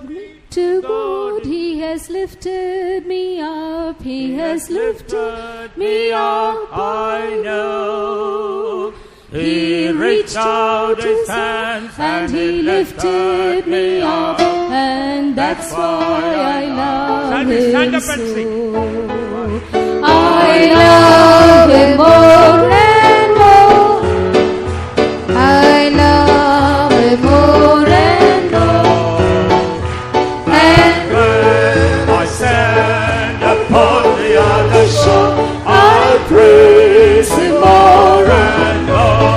to God, He has lifted me up, He has lifted me up, I know. He reached out His hands and He lifted me up, and that's why I love Him so. I love Him more and more, I love Him more and more, and when I stand upon the other shore, I praise Him more and more.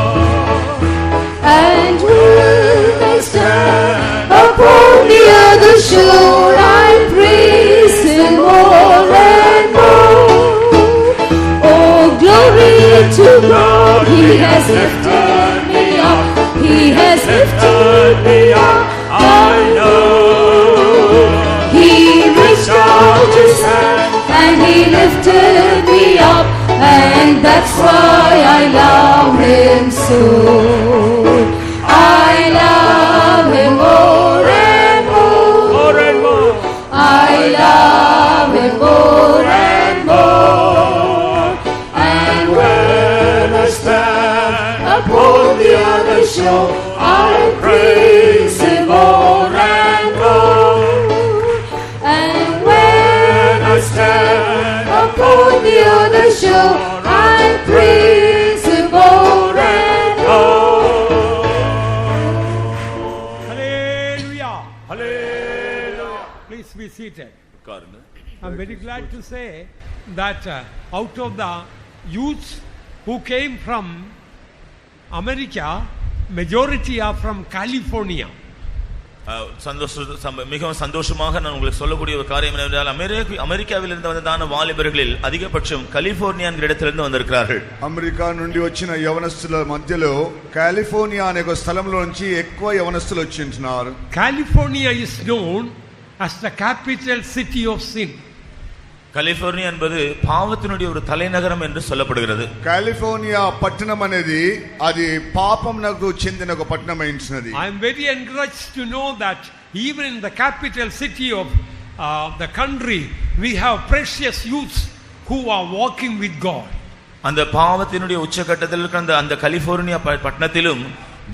And when I stand upon the other shore, I praise Him more and more. Oh, glory to God, He has lifted me up, He has lifted me up, I know. He reached out His hand and He lifted me up, and that's why I love Him so. I love Him more and more, More and more. I love Him more and more, and When I stand upon the other shore, I praise Him more and more, and when I stand upon the other shore, I praise Him more and more. Hallelujah. Hallelujah. Please be seated. உட்காருங்க. I'm very glad to say that out of the youths who came from America, majority are from California. மிகவும் சந்தோஷமாக நான் உங்களுக்கு சொல்லக்கூடிய ஒரு காரியம் என்னவென்றால் அமெரிக்காவில் இருந்து வந்ததான வாலிபர்களில் அதிகபட்சம் கலிபோர்னியா என்கிற இடத்திலிருந்து வந்திருக்கிறார்கள். అమెరికా నుండి వచ్చిన యవనస్తుల మధ్యలో కాలిఫోర్నియా అనే ఒక స్థలంలో నుంచి ఎక్కువ యవనస్తులు వచ్చింటున్నారు. California is known as the capital city of sin. California என்பது பாவத்தினுடைய ஒரு தலைநகரம் என்று சொல்லப்படுகிறது. కాలిఫోర్నియా పట్టణం అనేది అది పాపమునకు చెందిన ఒక పట్టణం అయినది. I am very encouraged to know that even in the capital city of the country we have precious youths who are walking with God. அந்த பாவத்தினுடைய உச்சகட்டத்தில் இருக்கிற அந்த கலிபோர்னியா பட்டணத்திலும்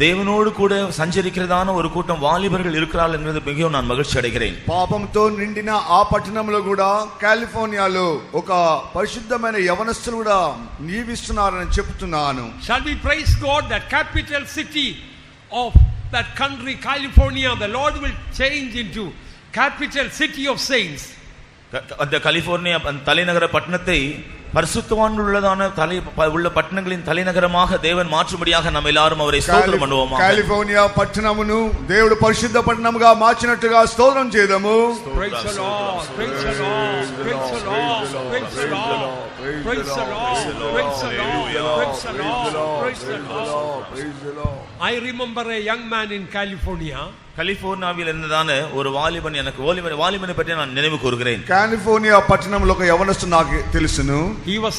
தேவனோடு கூட சஞ்சரிக்கிறதான ஒரு கூட்டம் வாலிபர்கள் இருக்கிறார்கள் என்கிறது மிகவும் நான் மகிழ்ச்சி அடைகிறேன். పాపంతో నిండిన ఆ పట్టణంలో కూడా కాలిఫోర్నియాలో ఒక పరిశుద్ధమైన యవనస్తులు కూడా జీవిస్తున్నారని చెప్తున్నాను. Shall we praise God that capital city of that country California, the Lord will change into capital city of saints. அந்த கலிபோர்னியா தலைநகர பட்டணத்தை பரிசுத்தவான்கள் உள்ளதான உள்ள பட்டணங்களின் தலைநகரமாக தேவன் மாற்றும்படியாக நாம் எல்லாரும் அவரை ஸ்தோத்திரம் பண்ணுவோம். కాలిఫోర్నియా పట్టణమును దేవుడు పరిశుద్ధ పట్టణముగా మార్చినట్టుగా స్తోత్రం చేద్దాము. Praise the Lord, praise the Lord, praise the Lord, praise the Lord, praise the Lord, praise the Lord, praise the Lord, praise the Lord. I remember a young man in California. கலிபோர்னியாவில் இருந்ததான ஒரு வாலிபன் எனக்கு வாலிபனை பற்றி நான் நினைவு கூறுகிறேன். California పట్టణంలో ఒక యవనస్తుడు నాకు తెలుసును. He was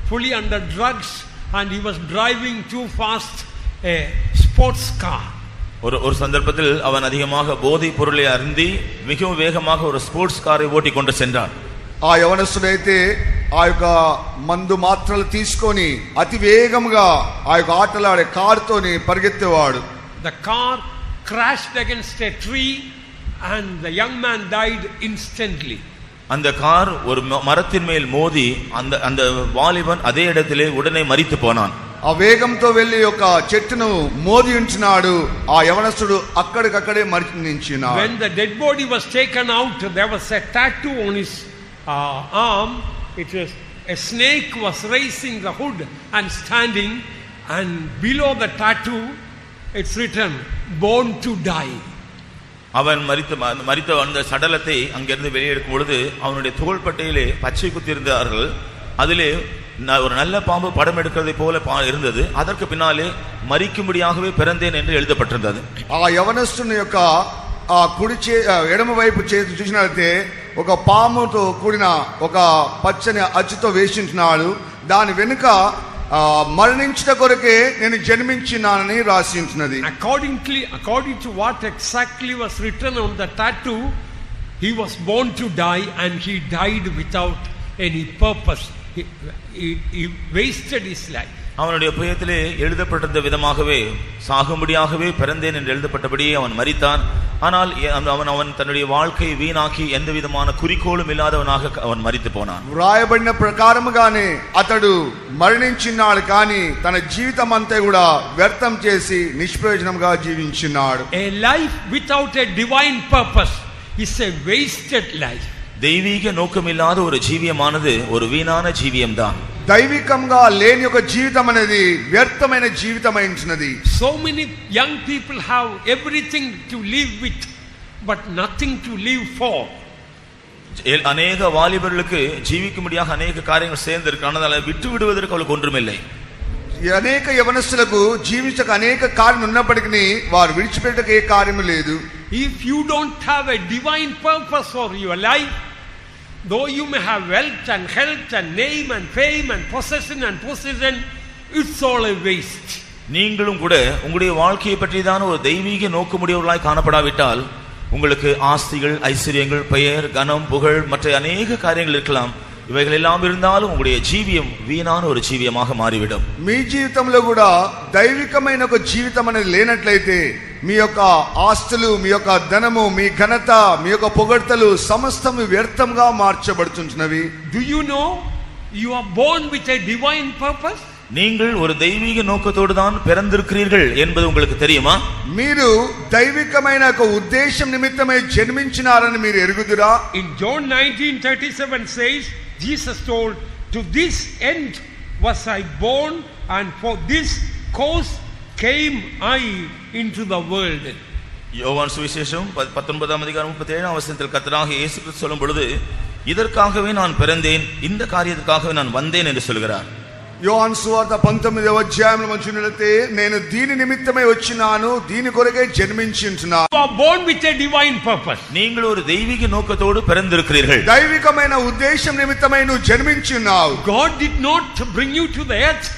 fully under drugs and he was driving too fast a sports car. ஒரு சந்தர்ப்பத்தில் அவன் அதிகமாக போதைப் பொருளை அருந்தி மிகவும் வேகமாக ஒரு ஸ்போர்ட்ஸ் காரை ஓட்டி கொண்டு சென்றான். ఆ యవనస్తుడైతే ఆ యొక్క మందు మాత్రలు తీసుకొని అతి వేగంగా ఆ యొక్క ఆటలాడే కారుతోని పరిగెత్తేవాడు. The car crashed against a tree and the young man died instantly. அந்த கார் ஒரு மரத்தின் மேல் மோதி அந்த வாலிபன் அதே இடத்திலே உடனே மரித்து போனான். ఆ వేగంతో వెళ్లి ఒక చెట్టును మోది ఉంచినాడు. ఆ యవనస్తుడు అక్కడికక్కడే మరణించినాడు. When the dead body was taken out, there was a tattoo on his arm. It was a snake was raising the hood and standing, and below the tattoo it's written born to die. அவன் மரித்த அந்த சடலத்தை அங்கிருந்து வெளியெடுக்கும் பொழுது அவனுடைய தோள்பட்டையிலே பச்சை குத்தியிருந்தார்கள். அதிலே ஒரு நல்ல பாம்பு படம் எடுக்கிறதை போல இருந்தது. அதற்கு பின்னாலே மரிக்கும்படியாகவே பிறந்தேன் என்று எழுதப்பட்டிருந்தது. ఆ యవనస్తుని యొక్క ఆ కుడి ఎడమ వైపు చేతి చూసినట్లయితే ఒక పాముతో కూడిన ఒక పచ్చని అచ్చుతో వేసింటున్నాడు. దాని వెనుక మరణించుట కొరకే నేను జన్మించినానని రాసి ఉంటున్నది. According to what exactly was written on the tattoo, he was born to die and he died without any purpose. He wasted his life. அவனுடைய புயத்திலே எழுதப்பட்டிருந்த விதமாகவே சாகும்படியாகவே பிறந்தேன் என்று எழுதப்பட்டபடியே அவன் மரித்தான். ஆனால் அவன் தன்னுடைய வாழ்க்கையை வீணாக்கி எந்த விதமான குறிக்கோளும் இல்லாதவனாக அவன் மரித்து போனான். వ్రాయబడిన ప్రకారముగానే అతడు మరణించినాడు, కానీ తన జీవితం అంతా కూడా వ్యర్థం చేసి నిష్ప్రయోజనంగా జీవించినాడు. A life without a divine purpose is a wasted life. தெய்வீக நோக்கமில்லாத ஒரு ஜீவியமானது ஒரு வீணான ஜீவியம்தான். దైవికంగా లేని ఒక జీవితం అనేది వ్యర్థమైన జీవితమై ఉంటున్నది. So many young people have everything to live with but nothing to live for. அநேக வாலிபர்களுக்கு ஜீவிக்கும்படியாக அநேக காரியங்கள் சேர்ந்திருக்கு, ஆனால் அதை விட்டு விடுவதற்கு அவளுக்கு ஒன்றுமில்லை. అనేక యవనస్తులకు జీవించక అనేక కార్యం ఉన్నప్పటికీ వారు విడిచిపెట్టక ఏ కార్యము లేదు. If you don't have a divine purpose for your life, though you may have wealth and health and name and fame and possession, it's all a waste. நீங்களும் கூட உங்களுடைய வாழ்க்கையை பற்றிதான ஒரு தெய்வீக நோக்கமுடையவர்களாய் காணப்படாவிட்டால் உங்களுக்கு ஆஸ்திகள், ஐஸ்வர்யங்கள், பெயர், கனம், புகழ் மற்ற அநேக காரியங்கள் இருக்கலாம். ఇవైகள் ఎல்லாம் இருந்தாலும் உங்களுடைய జీవియం వీణాన ஒரு జీవియமாக మారివిடும். మీ జీవితంలో కూడా దైవికమైన ఒక జీవితం అనేది లేనట్లయితే మీ యొక్క ఆస్తులు, మీ యొక్క ధనము, మీ ఘనత, మీ యొక్క పొగడ్తలు సమస్తము వ్యర్థంగా మార్చబడుతున్నవి. Do you know you are born with a divine purpose? நீங்கள் ஒரு தெய்வீக நோக்கத்தோடு தான் பிறந்திருக்கிறீர்கள் என்பது உங்களுக்கு தெரியுமா? మీరు దైవికమైన ఒక ఉద్దేశం నిమిత్తమై జన్మించినారని మీరు ఎరుగుదురా? In John 19:37 says, Jesus told, to this end was I born and for this cause came I into the world. யோவான் சுவிசேஷம் 19ஆம் அதிகாரம் 37ஆம் வசனத்தில் கர்த்தராகிய இயேசு கிறிஸ்து சொல்லும் பொழுது, இதற்காகவே நான் பிறந்தேன், இந்த காரியத்துக்காகவே நான் வந்தேன் என்று சொல்கிறார். యోహాను సువార్త 19వ అధ్యాయంలో మనం చూసినట్లయితే నేను దీని నిమిత్తమై వచ్చినాను, దీని కొరకే జన్మించి ఉంటున్నాను. You are born with a divine purpose. நீங்கள் ஒரு தெய்வீக நோக்கத்தோடு பிறந்திருக்கிறீர்கள். దైవికమైన ఉద్దేశం నిమిత్తమై నువ్వు జన్మించి ఉన్నావు. God did not bring you to the earth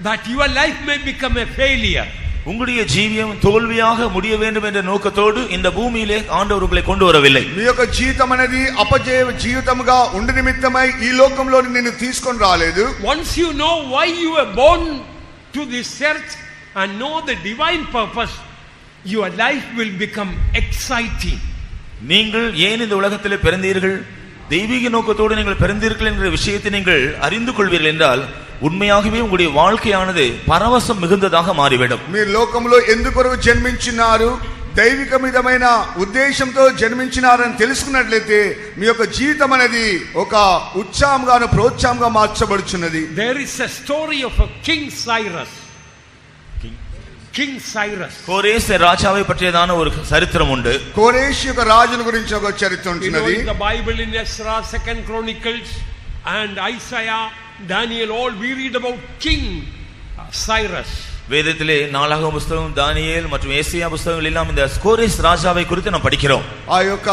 that your life may become a failure. உங்களுடைய ஜீவியம் தோல்வியாக முடிய வேண்டும் என்ற நோக்கத்தோடு இந்த பூமியிலே ஆண்டவர் உங்களை கொண்டு வரவில்லை. మీ యొక్క జీవితం అనేది అపజయ జీవితముగా ఉండి నిమిత్తమై ఈ లోకంలో నిన్ను తీసుకొని రాలేదు. Once you know why you were born to this earth and know the divine purpose, your life will become exciting. நீங்கள் ஏன் இந்த உலகத்திலே பிறந்தீர்கள், தெய்வீக நோக்கத்தோடு நீங்கள் பிறந்தீர்கள் என்ற விஷயத்தை நீங்கள் அறிந்து கொள்வீர்கள் என்றால் உண்மையாகவே உங்களுடைய வாழ்க்கையானது பரவசம் மிகுந்ததாக மாறிவிடும். మీరు లోకంలో ఎందుకొరకు జన్మించినారు, దైవికమైన ఉద్దేశంతో జన్మించినారని తెలుసుకున్నట్లయితే మీ యొక్క జీవితం అనేది ఒక ఉత్సాహంగాను ప్రోత్సాహంగా మార్చబడుచున్నది. There is a story of a King Cyrus. కోరేష్ రాజాவை పற்றிయదాన ஒரு சரித்திரம் உண்டு. కోరేష్ యొక్క రాజుల గురించి ఒక చరిత్ర ఉంటున్నది. In the Bible, in Ezra, 2 Chronicles and Isaiah, Daniel, all we read about King Cyrus. வேதத்திலே நாளாகம புத்தகம், தானியேல் மற்றும் ஏசாயா புத்தகங்கள் எல்லாம் இந்த கோரேஷ் ராஜாவை குறித்து நாம் படிக்கிறோம். ఆ యొక్క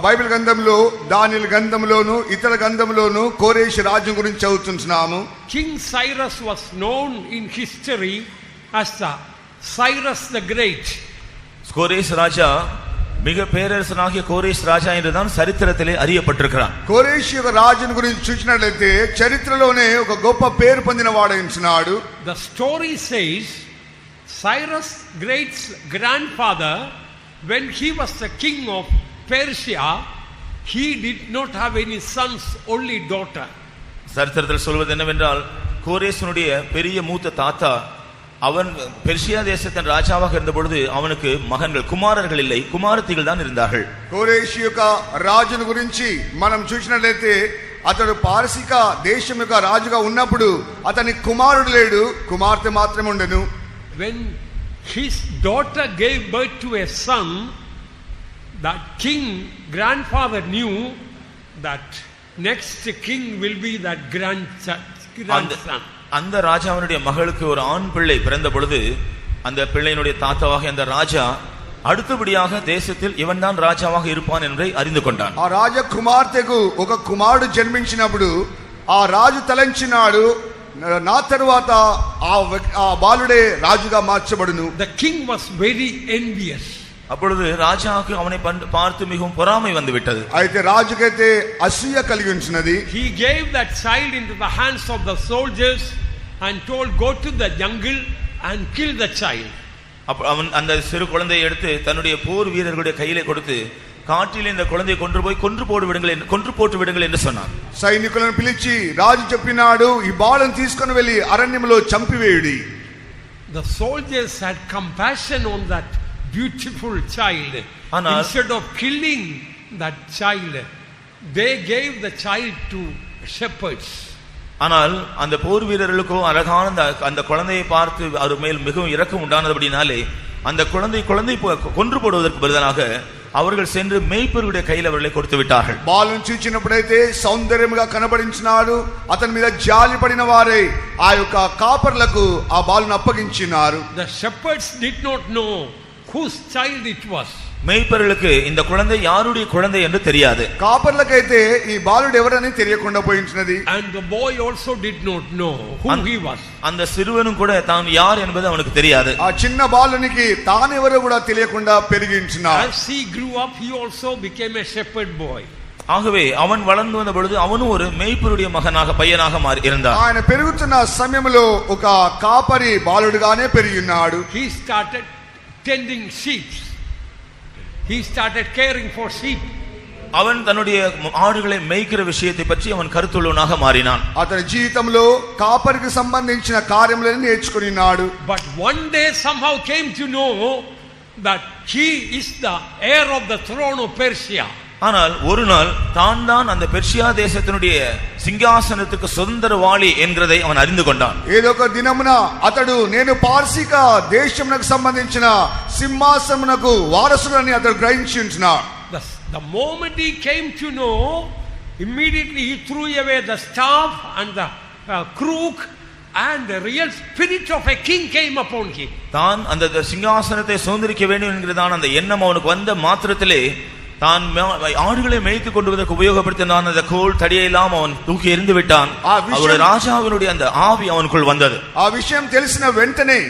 బైబిల్ గ్రంథంలో, దానియేలు గ్రంథంలోను ఇతర గ్రంథంలోను కోరేష్ రాజు గురించి చదువుతున్నాము. King Cyrus was known in history as the Cyrus the Great. கோரேஷ் ராஜா மிக பேரரசனாகிய கோரேஷ் ராஜா என்றுதான் சரித்திரத்திலே அறியப்பட்டிருக்கிறான். కోరేష్ యొక్క రాజుని గురించి చూసినట్లయితే చరిత్రలోనే ఒక గొప్ప పేరు పొందిన వాడైనాడు. The story says Cyrus Great's grandfather, when he was the king of Persia, he did not have any sons, only daughter. சரித்திரத்தில் சொல்வது என்னவென்றால், கோரேஷனுடைய பெரிய மூத்த தாத்தா அவன் பெர்சியா தேசத்தின் ராஜாவாக இருந்த பொழுது அவனுக்கு மகன்கள், குமாரர்கள் இல்லை, குமாரத்திகள் தான் இருந்தார்கள். కోరేష్ యొక్క రాజుని గురించి మనం చూసినట్లయితే అతడు పారసీక దేశం యొక్క రాజుగా ఉన్నప్పుడు అతని కుమారుడు లేడు, కుమార్తె మాత్రమే ఉండెను. When his daughter gave birth to a son, the king grandfather knew that next king will be that grandson. அந்த ராஜாவினுடைய மகளுக்கு ஒரு ஆண் பிள்ளை பிறந்த பொழுது அந்த பிள்ளையினுடைய தாத்தாவாக அந்த ராஜா அடுத்தபடியாக தேசத்தில் இவன் தான் ராஜாவாக இருப்பான் என்பதை அறிந்து கொண்டான். ఆ రాజ కుమార్తెకు ఒక కుమారుడు జన్మించినప్పుడు ఆ రాజు తలంచినాడు, నా తరువాత ఆ బాలుడే రాజుగా మార్చబడును. The king was very envious. அப்பொழுது ராஜாவுக்கு அவனை பார்த்து மிகவும் பொறாமை வந்து விட்டது. అయితే రాజుకైతే అసూయ కలిగి ఉంచినది. He gave that child into the hands of the soldiers and told, go to the jungle and kill the child. அவன் அந்த சிறு குழந்தையை எடுத்து தன்னுடைய போர் வீரர்களுடைய கையிலே கொடுத்து காட்டில் இந்த குழந்தையை கொன்று போட்டு விடுங்கள் என்று சொன்னார். సైనికులను పిలిచి రాజు చెప్పినాడు, ఈ బాలుని తీసుకొని వెళ్ళి అరణ్యంలో చంపివేయుడి. The soldiers had compassion on that beautiful child. Instead of killing that child, they gave the child to shepherds. ஆனால் அந்த போர் வீரர்களுக்கோ அழகான அந்த குழந்தையை பார்த்து அவர் மேல் மிகவும் இரக்கம் உண்டானபடினாலே அந்த குழந்தை கொன்று போடுவதற்கு பதிலாக அவர்கள் சென்று మేయిపరుடைய கையில் அவர்களை கொடுத்து விட்டார்கள். బాలుని చూచినప్పుడైతే సౌందర్యముగా కనబడించినాడు. అతని మీద జాలి పడిన వారే ఆ యొక్క కాపర్లకు ఆ బాలుని అప్పగించినారు. The shepherds did not know whose child it was. మేయిపరులకు இந்த குழந்தை யாருடைய குழந்தை என்று தெரியாது. కాపర్లకైతే ఈ బాలుడు ఎవరని తెలియకుండా పోయించినది. And the boy also did not know who he was. அந்த சிறுவனும் கூட தான் யார் என்பது அவனுக்கு தெரியாது. ఆ చిన్న బాలునికి తాను ఎవరో కూడా తెలియకుండా పెరిగించినాడు. As he grew up, he also became a shepherd boy. ஆகவே அவன் வளர்ந்து வந்த பொழுது அவனும் ஒரு మేయిపరుடைய பையனாக மாறி இருந்தான். ఆయన పెరుగుతున్న సమయంలో ఒక కాపరి బాలుడుగానే పెరిగినాడు. He started tending sheep. He started caring for sheep. அவன் தன்னுடைய ஆடுகளை மேய்க்கிற விஷயத்தை பற்றி அவன் கருத்துள்ளவனாக மாறினான். అతని జీవితంలో కాపరికి సంబంధించిన కార్యములను నేర్చుకున్నాడు. But one day somehow came to know that he is the heir of the throne of Persia. ஆனால் ஒரு நாள் தான் அந்த பெர்ஷியா தேசத்தினுடைய సింహాసనத்துக்கு சுதந்திரவாளி என்கிறதை அவன் அறிந்து கொண்டான். ఏదో ఒక దినమున అతడు నేను పార్శిక దేశమునకు సంబంధించిన సింహాసనమునకు వారసుడని అతడు గ్రహించి ఉంటున్నాడు. The moment he came to know, immediately he threw away the staff and the crook, and the real spirit of a king came upon him. தான் அந்த சிங்காசனத்தை சுதந்திரிக்க வேண்டும் என்கிறதான அந்த எண்ணம் அவனுக்கு வந்த மாத்திரத்திலே தான் ஆடுகளை மேய்த்து கொண்டு வருவதற்கு உபயோகப்படுத்தினான் அந்த கோல் தடியை எல்லாம் அவன் தூக்கி எறிந்து விட்டான். அவருடைய ராஜாவினுடைய அந்த ஆவி அவனுக்குள் வந்தது. ఆ విషయం తెలిసిన వెంటనే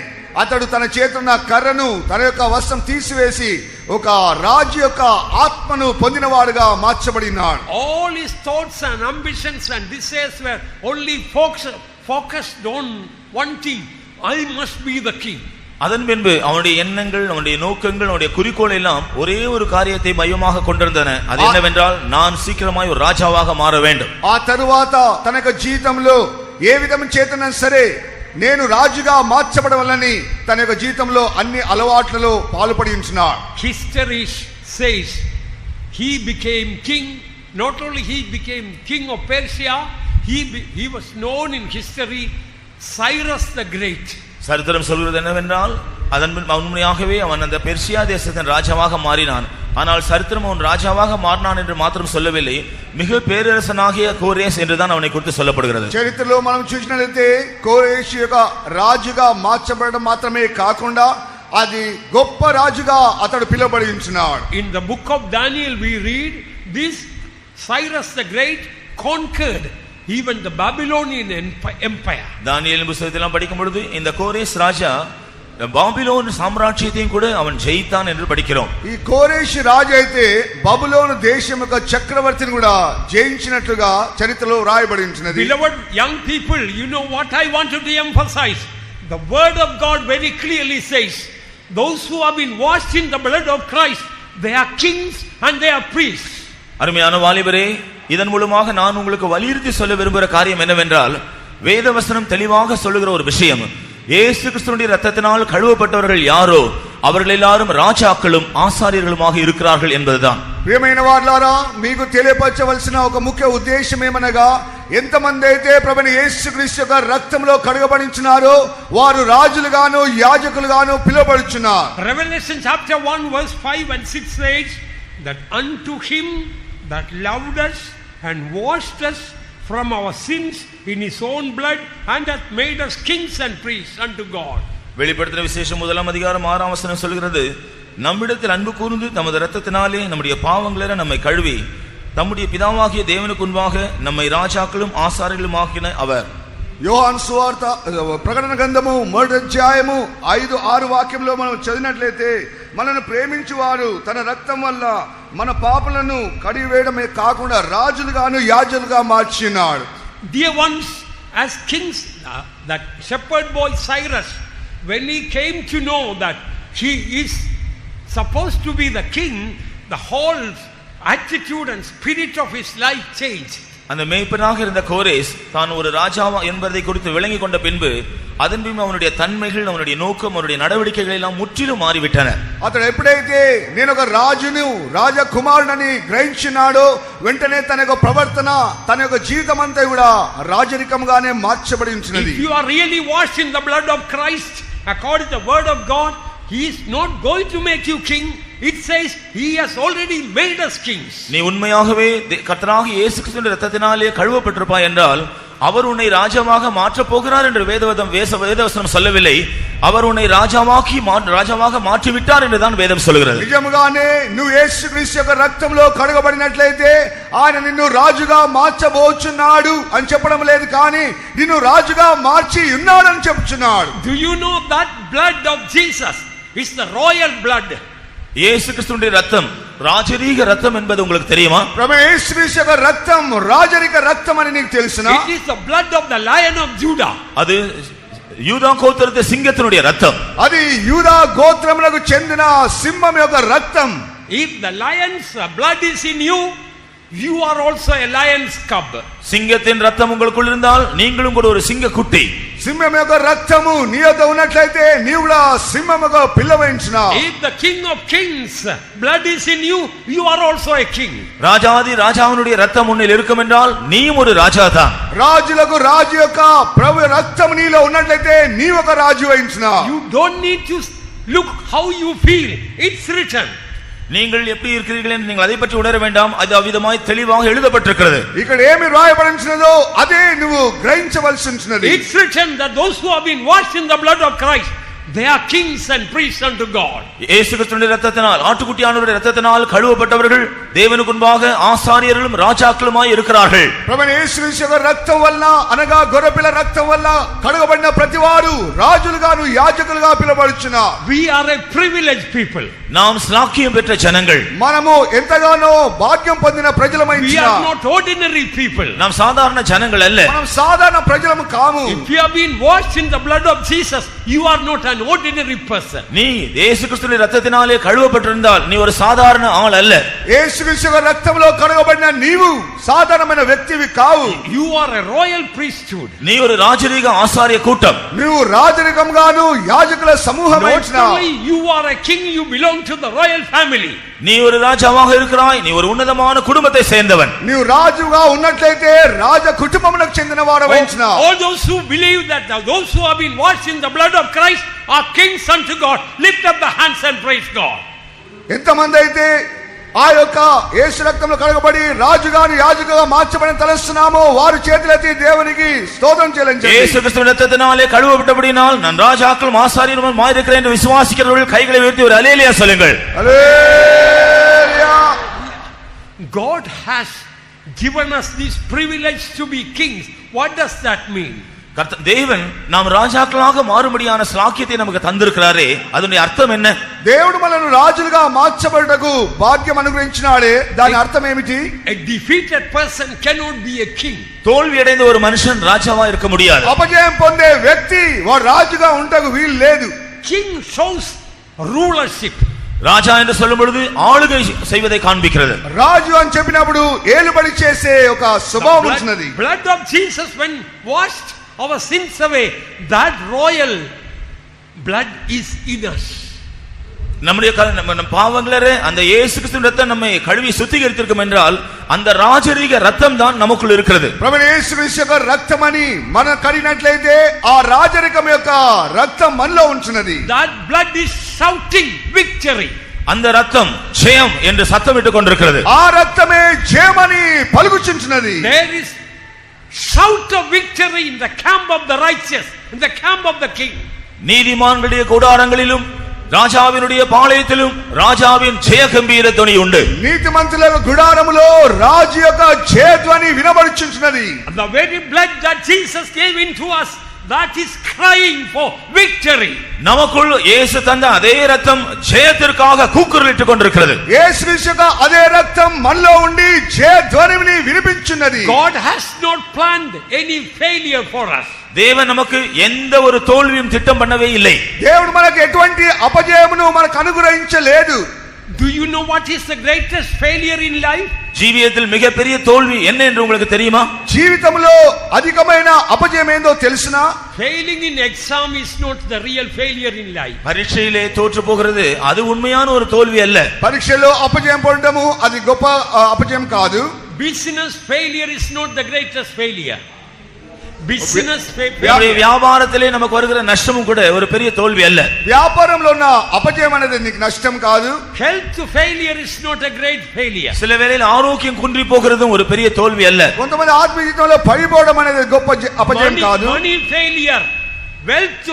అతడు తన చేతున్న కర్రను తన యొక్క వస్త్రం తీసివేసి ఒక రాజు యొక్క ఆత్మను పొందినవాడుగా మార్చబడినాడు. All his thoughts and ambitions and desires were only focused on one thing: I must be the king. அதன் பின்பு அவனுடைய எண்ணங்கள், அவனுடைய நோக்கங்கள், அவனுடைய குறிக்கோள் எல்லாம் ஒரே ஒரு காரியத்தை மையமாக கொண்டிருந்தன. அது என்னவென்றால், நான் சீக்கிரமாய் ஒரு ராஜாவாக மாற வேண்டும். ఆ తరువాత తన యొక్క జీవితంలో ఏ విధమైన చేతన సరే నేను రాజుగా మార్చబడవలని తన యొక్క జీవితంలో అన్ని అలవాట్లలో పాలుపడి ఉంటున్నాడు. History says he became king. Not only he became king of Persia, he was known in history Cyrus the Great. சரித்திரம் சொல்கிறது என்னவென்றால், அதன் உண்மையாகவே அவன் அந்த பெர்சியா தேசத்தின் ராஜாவாக மாறினான். ஆனால் சரித்திரம் அவன் ராஜாவாக மாறினான் என்று மாத்திரம் சொல்லவில்லை, மிக பேரரசனாகிய கோரேஸ் என்றுதான் அவனை குறித்து சொல்லப்படுகிறது. చరిత్రలో మనం చూసినట్లయితే కోరేషు యొక్క రాజుగా మార్చబడడం మాత్రమే కాకుండా అది గొప్ప రాజుగా అతడు పిలువబడి ఉంటున్నాడు. In the book of Daniel we read this Cyrus the Great conquered even the Babylonian empire. தானியேல் புத்தகத்தில் படிக்கும் பொழுது இந்த கோரேஸ் ராஜா பாபிலோன் சாம்ராஜ்யத்தையும் கூட அவன் ஜெயித்தான் என்று படிக்கிறோம். ఈ కోరేషు రాజు అయితే బబులోను దేశం యొక్క చక్రవర్తిని కూడా జయించినట్లుగా చరిత్రలో రాయబడి ఉన్నది. Beloved young people, you know what I wanted to emphasize. The word of God very clearly says, those who have been washed in the blood of Christ, they are kings and they are priests. அருமையான வாலிபரே, இதன் மூலமாக நான் உங்களுக்கு வலியுறுத்தி சொல்ல விரும்புகிற காரியம் என்னவென்றால், வேதவசனம் தெளிவாக சொல்லுகிற ஒரு விஷயம், இயேசு கிறிஸ்துவின் இரத்தத்தினால் கழுவப்பட்டவர்கள் யாரோ அவர்கள் எல்லாரும் ராஜாக்களும் ஆசாரியர்களுமாக இருக்கிறார்கள் என்பதுதான். ప్రియమైన వారలారా, మీకు తెలియపరచవలసిన ఒక ముఖ్య ఉద్దేశం ఏమనగా, ఎంతమంది అయితే ప్రభువైన యేసుక్రీస్తు యొక్క రక్తంలో కడగబడించున్నారో వారు రాజులుగాను యాజకులుగాను పిలువబడుచున్నారు. Revelation chapter 1 verse 5 and 6 says that unto him that loved us and washed us from our sins in his own blood and hath made us kings and priests unto God. வெளிப்படுத்தின விசேஷம் 1 அதிகாரம் 6 வசனம் சொல்கிறது, நம்மிடத்தில் அன்பு கூர்ந்து தமது இரத்தத்தினாலே நம்முடைய பாவங்களை நம்மை கழுவி தம்முடைய பிதாவாகிய தேவனுக்கு முன்பாக நம்மை ராஜாக்களும் ஆசாரியர்களும் ஆக்கின அவர். యోహాను సువార్త ప్రకటన గ్రంథము 3వ అధ్యాయము 5-6 వాక్యంలో మనం చదివినట్లయితే మనల్ని ప్రేమించువారు తన రక్తం వల్ల మన పాపలను కడిగివేయడమే కాకుండా రాజులుగాను యాజకులుగా మార్చినాడు. Dear ones, as kings, that shepherd boy Cyrus, when he came to know that he is supposed to be the king, the whole attitude and spirit of his life changed. அந்த மேய்ப்பனாக இருந்த கோரேஸ் தான் ஒரு ராஜாவா என்பதை குறித்து விளங்கி கொண்ட பின்பு அதன் பின்பு அவனுடைய தன்மைகள், அவனுடைய நோக்கம், அவனுடைய நடவடிக்கைகள் எல்லாம் முற்றிலும் மாறிவிட்டன. అతడు ఎప్పుడైతే నేను ఒక రాజును రాజకుమారుడని గ్రహించినాడో వెంటనే తన యొక్క ప్రవర్తన, తన యొక్క జీవితం అంతా కూడా రాజరికంగానే మార్చబడి ఉంచినది. If you are really washed in the blood of Christ according to the word of God, he is not going to make you king. It says he has already made us kings. நீ உண்மையாகவே கர்த்தராகிய இயேசு கிறிஸ்துவின் இரத்தத்தினாலே கழுவப்பட்டிருப்பாய் என்றால் அவர் உன்னை ராஜாவாக மாற்றப் போகிறார் என்று வேதவசனம் சொல்லவில்லை. அவர் உன்னை ராஜாவாக மாற்றிவிட்டார் என்று தான் வேதம் சொல்கிறது. నిజముగానే నువ్వు యేసుక్రీస్తు యొక్క రక్తంలో కడగబడినట్లయితే ఆయన నిన్ను రాజుగా మార్చబోచున్నాడు అని చెప్పడం లేదు, కానీ నిన్ను రాజుగా మార్చి ఉన్నాడు అని చెప్తున్నాడు. Do you know that blood of Jesus is the royal blood? இயேசு கிறிஸ்துவின் ரத்தம் ராஜரீக ரத்தம் என்பது உங்களுக்கு தெரியுமா? ప్రభు యేసు క్రీస్తు యొక్క రక్తం రాజరిక రక్తం అని నీకు తెలుసునా? It is the blood of the Lion of Judah. அது యూదా గోత్రത്തെ సింగத்தினுடைய రక్తం. అది యూదా గోత్రములకు చెందిన సింహం యొక్క రక్తం. If the lion's blood is in you, you are also a lion's cub. సింగத்தின் ரத்தம் உங்களுக்குள் இருந்தால் நீங்களும் கூட ஒரு சிங்க குட்டி. సింహం యొక్క రక్తము నీ యొద్ద ఉన్నట్లయితే నీవు కూడా సింహముగా పిల్లవైంచున్నావు. If the King of Kings blood is in you, you are also a king. ராஜாதி ராஜாவினுடைய ரத்தம் உன்னில் இருக்கும் என்றால் நீயும் ஒரு ராஜா தான். రాజులకు రాజు యొక్క ప్రభు రక్తం నీలో ఉన్నట్లయితే నీవు ఒక రాజు అయినావు. You don't need to look how you feel. It's written. நீங்கள் எப்படி இருக்கிறீர்கள் என்று நீங்கள் அதை பற்றி உணர வேண்டாம். அது அவ்விதமாய் தெளிவாக எழுதப்பட்டிருக்கிறது. ఇక్కడ ఏమి రాయబడినదో అదే నువ్వు గ్రహించవలసి ఉన్నది. It's written that those who have been washed in the blood of Christ, they are kings and priests unto God. இயேசு கிறிஸ்துவின் இரத்தத்தினால், ஆட்டுக்குட்டியானவருடைய இரத்தத்தினால் கழுவப்பட்டவர்கள் தேவனுக்கு முன்பாக ஆசாரியர்களும் ராஜாக்களுமாய் இருக்கிறார்கள். ప్రభు యేసు క్రీస్తు యొక్క రక్తం వల్ల అనగా గొర్రెపిల్ల రక్తం వల్ల కడగబడిన ప్రతివారు రాజులుగాను యాజకులుగా పిలువబడుచున్నారు. We are a privileged people. நாம் ஸ்லாக்கியம் பெற்ற ஜனங்கள். మనము ఎంతగానో భాగ్యం పొందిన ప్రజలమైనాము. We are not ordinary people. நாம் சாதாரண ஜனங்கள் அல்ல. మనం సాధారణ ప్రజలము కాము. If you have been washed in the blood of Jesus, you are not an ordinary person. நீ இயேசு கிறிஸ்துவின் இரத்தத்தினாலே கழுவப்பட்டிருந்தால் நீ ஒரு சாதாரண ஆள் அல்ல. యేసు క్రీస్తు యొక్క రక్తంలో కడగబడిన నీవు సాధారణమైన వ్యక్తివి కావు. You are a royal priesthood. நீ ஒரு ராஜரீக ஆசாரிய கூட்டம். నీవు రాజరికంగాను యాజకుల సమూహమైనావు. Not only you are a king, you belong to the royal family. நீ ஒரு ராஜாவாக இருக்கிறாய், நீ ஒரு உன்னதமான குடும்பத்தை சேர்ந்தவன். నీవు రాజుగా ఉన్నట్లయితే రాజ కుటుంబమునకు చెందిన వాడవైనావు. All those who believe that those who have been washed in the blood of Christ are kings unto God, lift up the hands and praise God. ఎంతమంది అయితే ఆ యొక్క యేసు రక్తంలో కడగబడి రాజుగాను యాజకుగా మార్చబడిన తలస్తున్నామో వారు చేతులెత్తి దేవునికి స్తోత్రం చెల్లించండి. இயேசு கிறிஸ்துவின் இரத்தத்தினாலே கழுவப்பட்டபடியினால் நான் ராஜாக்களும் ஆசாரியரும் இருக்கிறேன் என்று விசுவாசிக்கிறவர்கள் கைகளை உயர்த்தி ஒரு அல்லேலூயா சொல்லுங்கள். அல்லேலூயா. God has given us this privilege to be kings. What does that mean? தேவன் நாம் ராஜாக்களாக மாறும்படியான ஸ்லாக்கியத்தை நமக்கு தந்திருக்கிறாரே, அதனுடைய அர்த்தம் என்ன? దేవుడు మనల్ని రాజులుగా మార్చబడటకు భాగ్యం అనుగ్రహించినాడే, దాని అర్థం ఏమిటి? A defeated person cannot be a king. தோல்வி அடைந்த ஒரு மனுஷன் ராஜாவா இருக்க முடியாது. అపజయం పొందే వ్యక్తి వాడు రాజుగా ఉండకు వీలు లేదు. King shows rulership. ராஜா என்று சொல்லும் பொழுது ஆளுகை செய்வதை காண்பிக்கிறது. రాజు అని చెప్పినప్పుడు ఏలుబడి చేసే ఒక స్వభావం ఉన్నది. Blood of Jesus when washed our sins away, that royal blood is in us. நம்முடைய பாவங்களே அந்த இயேசு கிறிஸ்துவின் ரத்தம் நம்மை கழுவி சுத்திகரித்திருக்கும் என்றால் அந்த ராஜரீக ரத்தம் தான் நமக்குள் இருக்கிறது. ప్రభు యేసు క్రీస్తు యొక్క రక్తమని మన కడిగినట్లయితే ఆ రాజరికం యొక్క రక్తం మనలో ఉంచున్నది. That blood is shouting victory. அந்த ரத்தம் ஜெயம் என்று சத்தமிட்டுக் கொண்டிருக்கிறது. ఆ రక్తమే జయమని పలుకుచున్నది. There is shout of victory in the camp of the righteous, in the camp of the king. நீதிமான்களுடைய கூடாரங்களிலும் రాజావినుడియ పాళయத்திலும் రాజాவின் జయగంభీర ధ్వని ఉండు. నీతిమంతుల గుడారములో రాజు యొక్క జయధ్వని వినబడుచున్నది. The very blood that Jesus gave into us, that is crying for victory. நமக்குள் இயேசு தந்த அதே ரத்தம் ஜெயத்திற்காக கூக்குரலிட்டுக் கொண்டிருக்கிறது. యేసు యొక్క అదే రక్తం మనలో ఉండి జయధ్వనిని వినిపించున్నది. God has not planned any failure for us. தேவன் நமக்கு எந்த ஒரு தோல்வியும் திட்டம் பண்ணவே இல்லை. దేవుడు మనకు ఎటువంటి అపజయమును మనకు అనుగ్రహించలేదు. Do you know what is the greatest failure in life? జీవితంలో మిగపెరియ తోల్వి என்ன என்று உங்களுக்கு தெரியுமா? జీవితంలో అధికమైన అపజయం ఏందో తెలుసునా? Failing in exam is not the real failure in life. పరీక్షயிலே తోற்று போகிறது அது உண்மையான ஒரு தோல்வி அல்ல. పరీక్షలో అపజయం పొందడము అది గొప్ప అపజయం కాదు. Business failure is not the greatest failure. Business వ్యాపారத்திலே நமக்கு வருகிற நஷ்டமும் கூட ஒரு பெரிய தோல்வி அல்ல. వ్యాపారంలో ఉన్న అపజయం అనేది నీకు నష్టం కాదు. Health failure is not a great failure. சில வேளையில் ஆரோக்கியம் குன்றி போகிறதும் ஒரு பெரிய தோல்வி அல்ல. కొంతమంది ఆత్మీయ జీవితంలో పడిపోవడం అనేది గొప్ప అపజయం కాదు. Money failure, wealth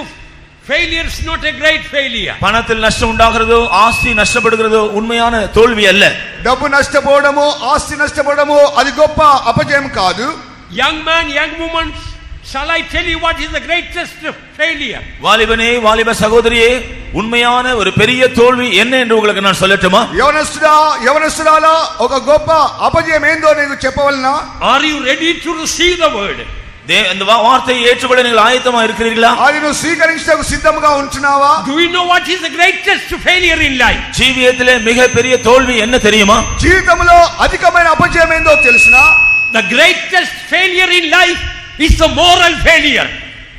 failure is not a great failure. பணத்தில் நஷ்டம் உண்டாகிறதோ ஆஸ்தி நஷ்டப்படுகிறதோ உண்மையான தோல்வி அல்ல. డబ్బు నష్టపోవడము ఆస్తి నష్టపోవడము అది గొప్ప అపజయం కాదు. Young man, young woman, shall I tell you what is the greatest failure? வாலிபனே வாலிப சகோதரியே உண்மையான ஒரு பெரிய தோல்வி என்ன என்று உங்களுக்கு நான் சொல்லட்டுமா? యవనస్తుడా యవనస్తురాలా ఒక గొప్ప అపజయం ఏందో నీకు చెప్పవలనా? Are you ready to receive the word? இந்த வார்த்தையை ஏற்றுக்கொள்ள நீங்கள் ஆயத்தமா இருக்கிறீர்களா? అది నువ్వు స్వీకరించడానికి సిద్ధంగా ఉంటున్నావా? Do you know what is the greatest failure in life? జీవితంలో మిగపెరియ తోల్వి என்ன தெரியுமா? జీవితంలో అధికమైన అపజయం ఏందో తెలుసునా? The greatest failure in life is the moral failure.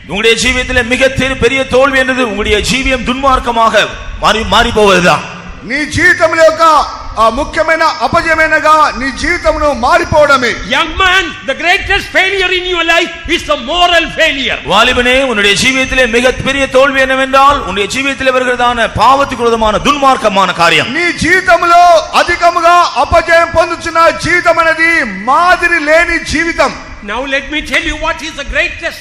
உங்களுடைய ஜீவியத்திலே மிக பெரிய தோல்வி என்றது உங்களுடைய ஜீவியம் துன்மார்க்கமாக மாறி போவதுதான். నీ జీవితంలో యొక్క ముఖ్యమైన అపజయమేనగా నీ జీవితమును మారిపోవడమే. Young man, the greatest failure in your life is the moral failure. வாலிபனே உன்னுடைய ஜீவியத்திலே மிக பெரிய தோல்வி என்னவென்றால் உன்னுடைய ஜீவியத்திலே வருகிறதான பாவத்துக்கு விரோதமான துன்மார்க்கமான காரியம். నీ జీవితంలో అధికముగా అపజయం పొందుతున్న జీవితం అనేది మాదిరి లేని జీవితం. Now let me tell you what is the greatest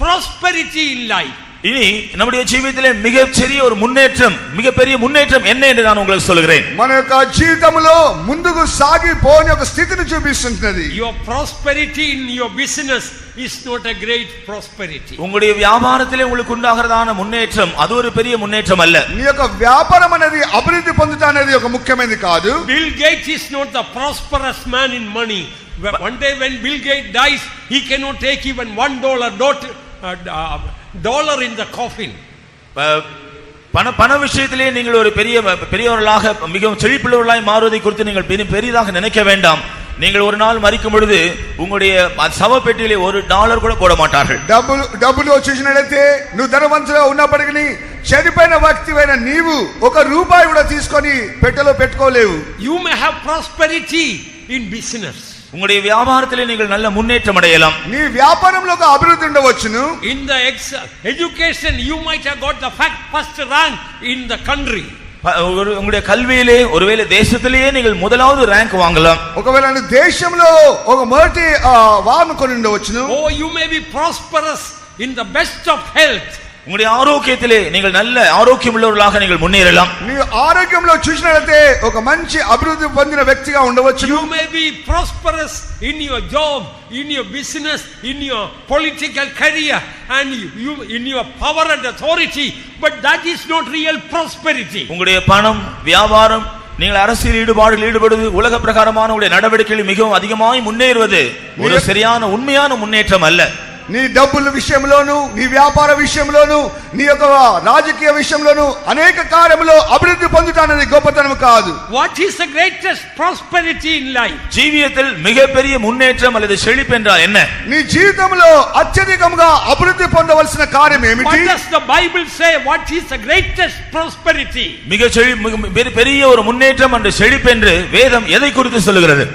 prosperity in life. இனி நம்முடைய ஜீவியத்திலே மிகப்பெரிய ஒரு முன்னேற்றம் மிகப்பெரிய முன்னேற்றம் என்ன என்று நான் உங்களுக்கு சொல்கிறேன். మన యొక్క జీవితంలో ముందుకు సాగిపోని ఒక స్థితిని చూపిస్తున్నది. Your prosperity in your business is not a great prosperity. உங்களுடைய வியாபாரத்திலே உங்களுக்கு உண்டாகிறதான முன்னேற்றம் அது ஒரு பெரிய முன்னேற்றம் அல்ல. నీ యొక్క వ్యాపారం అనేది అభివృద్ధి పొందుట అనేది ఒక ముఖ్యమైనది కాదు. Bill Gates is not the prosperous man in money. One day when Bill Gates dies, he cannot take even $1 in the coffin. பண விஷயத்திலே நீங்கள் ஒரு பெரியவர்களாக மிகவும் செழிப்புள்ளவர்களாய் மாறுவதை குறித்து நீங்கள் பெரிதாக நினைக்க வேண்டாம். நீங்கள் ஒரு நாள் மரிக்கும் பொழுது உங்களுடைய சவப்பெட்டியிலே $1 கூட போட மாட்டார்கள். డబ్బులు వచ్చేసినట్లయితే నువ్వు ధనవంతుగా ఉన్నప్పటికీ చనిపోయిన వ్యక్తివైన నీవు $1 కూడా తీసుకొని పెట్టెలో పెట్టుకోలేవు. You may have prosperity in business. உங்களுடைய வியாபாரத்திலே நீங்கள் நல்ல முன்னேற்றம் அடையலாம். నీ వ్యాపారంలో ఒక అభివృద్ధి ఉండవచ్చును. In the education you might have got the first rank in the country. உங்களுடைய கல்வியிலே ஒருவேளை தேசத்திலேயே நீங்கள் முதலாவது ரேங்க் வாங்கலாம். ఒకవేళ నీ దేశంలో ఒక మొదటి వాహనం కొని ఉండవచ్చును. Oh, you may be prosperous in the best of health. உங்களுடைய ஆரோக்கியத்திலே நீங்கள் நல்ல ஆரோக்கியம் உள்ளவர்களாக நீங்கள் முன்னேறலாம். నీ ఆరోగ్యంలో చూసినట్లయితే ఒక మంచి అభివృద్ధి పొందిన వ్యక్తిగా ఉండవచ్చు. You may be prosperous in your job, in your business, in your political career, and you in your power and authority, but that is not real prosperity. உங்களுடைய பணம் வியாபாரம் நீங்கள் அரசியல் ஈடுபாடுகளில் ஈடுபடுவது உலக பிரகாரமான உங்களுடைய நடவடிக்கைகளில் மிகவும் அதிகமாய் முன்னேறுவது ஒரு சரியான உண்மையான முன்னேற்றம் அல்ல. నీ డబ్బుల విషయంలోను నీ వ్యాపార విషయంలోను నీ యొక్క రాజకీయ విషయంలోను అనేక కార్యములో అభివృద్ధి పొందుతానది గొప్పతనం కాదు. What is the greatest prosperity in life? జీవితంలో మిగపెరియ మున్నేట్రం அல்லது செழிப்பு என்றால் என்ன? నీ జీవితంలో అత్యధికంగా అభివృద్ధి పొందవలసిన కార్యం ఏమిటి? What does the Bible say? What is the greatest prosperity? பெரிய ஒரு முன்னேற்றம் என்ற செழிப்பு என்று வேதம் எதை குறித்து சொல்லுகிறது?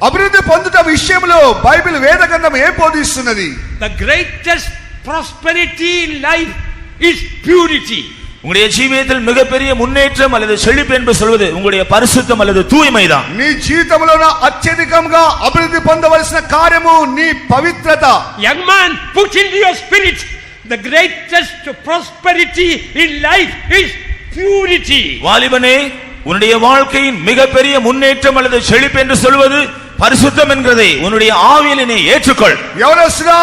అభివృద్ధి పొందుట విషయంలో బైబిల్ వేద గ్రంథం ఏం బోధిస్తున్నది? The greatest prosperity in life is purity. உங்களுடைய ஜீவியத்தில் மிகப்பெரிய முன்னேற்றம் அல்லது செழிப்பு என்று சொல்வது உங்களுடைய பரிசுத்தம் அல்லது தூய்மைதான். నీ జీవితంలో అత్యధికంగా అభివృద్ధి పొందవలసిన కార్యము నీ పవిత్రత. Young man, put into your spirit the greatest prosperity in life is purity. வாலிபனே, உன்னுடைய வாழ்க்கையின் மிகப்பெரிய முன்னேற்றம் அல்லது செழிப்பு என்று சொல்வது பரிசுத்தம் என்கிறதை உன்னுடைய ஆவியிலே நீ ஏற்றுக்கொள். యవనస్తుడా,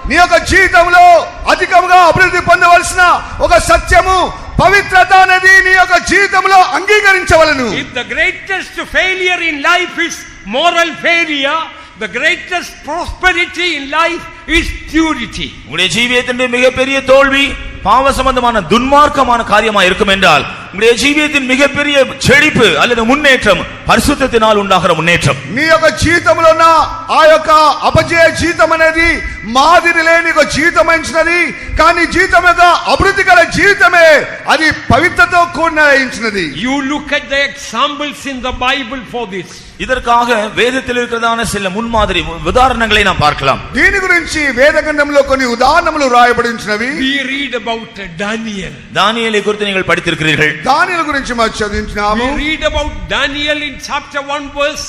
నీ యొక్క జీవితంలో అధికంగా అభివృద్ధి పొందవలసిన ఒక సత్యము పవిత్రత అనేది నీ యొక్క జీవితంలో అంగీకరించవలెను. If the greatest failure in life is moral failure, the greatest prosperity in life is purity. உன்னுடைய ஜீவியத்தின் மிகப்பெரிய தோல்வி பாவ சம்பந்தமான துன்மார்க்கமான காரியமா இருக்கும் என்றால் உங்களுடைய ஜீவியத்தின் மிகப்பெரிய செழிப்பு அல்லது முன்னேற்றம் பரிசுத்தத்தினால் உண்டாகிற முன்னேற்றம். నీ యొక్క జీవితంలో ఉన్న ఆ యొక్క అపజయ జీవితం అనేది మాదిరి లేని ఒక జీవితం అయినది, కానీ జీవితం యొక్క అభివృద్ధి గల జీవితమే అది పవిత్రతో కూడినది. You look at the examples in the Bible for this. இதற்காக வேதத்தில் இருக்கிறதான சில முன்மாதிரி உதாரணங்களை நாம் பார்க்கலாம். దీని గురించి వేద గ్రంథంలో కొన్ని ఉదాహరణలు రాయబడి ఉన్నవి. We read about Daniel. தானியேலை குறித்து நீங்கள் படித்திருக்கிறீர்கள். దానియేలు గురించి మనం చదివించాము. We read about Daniel in chapter 1 verse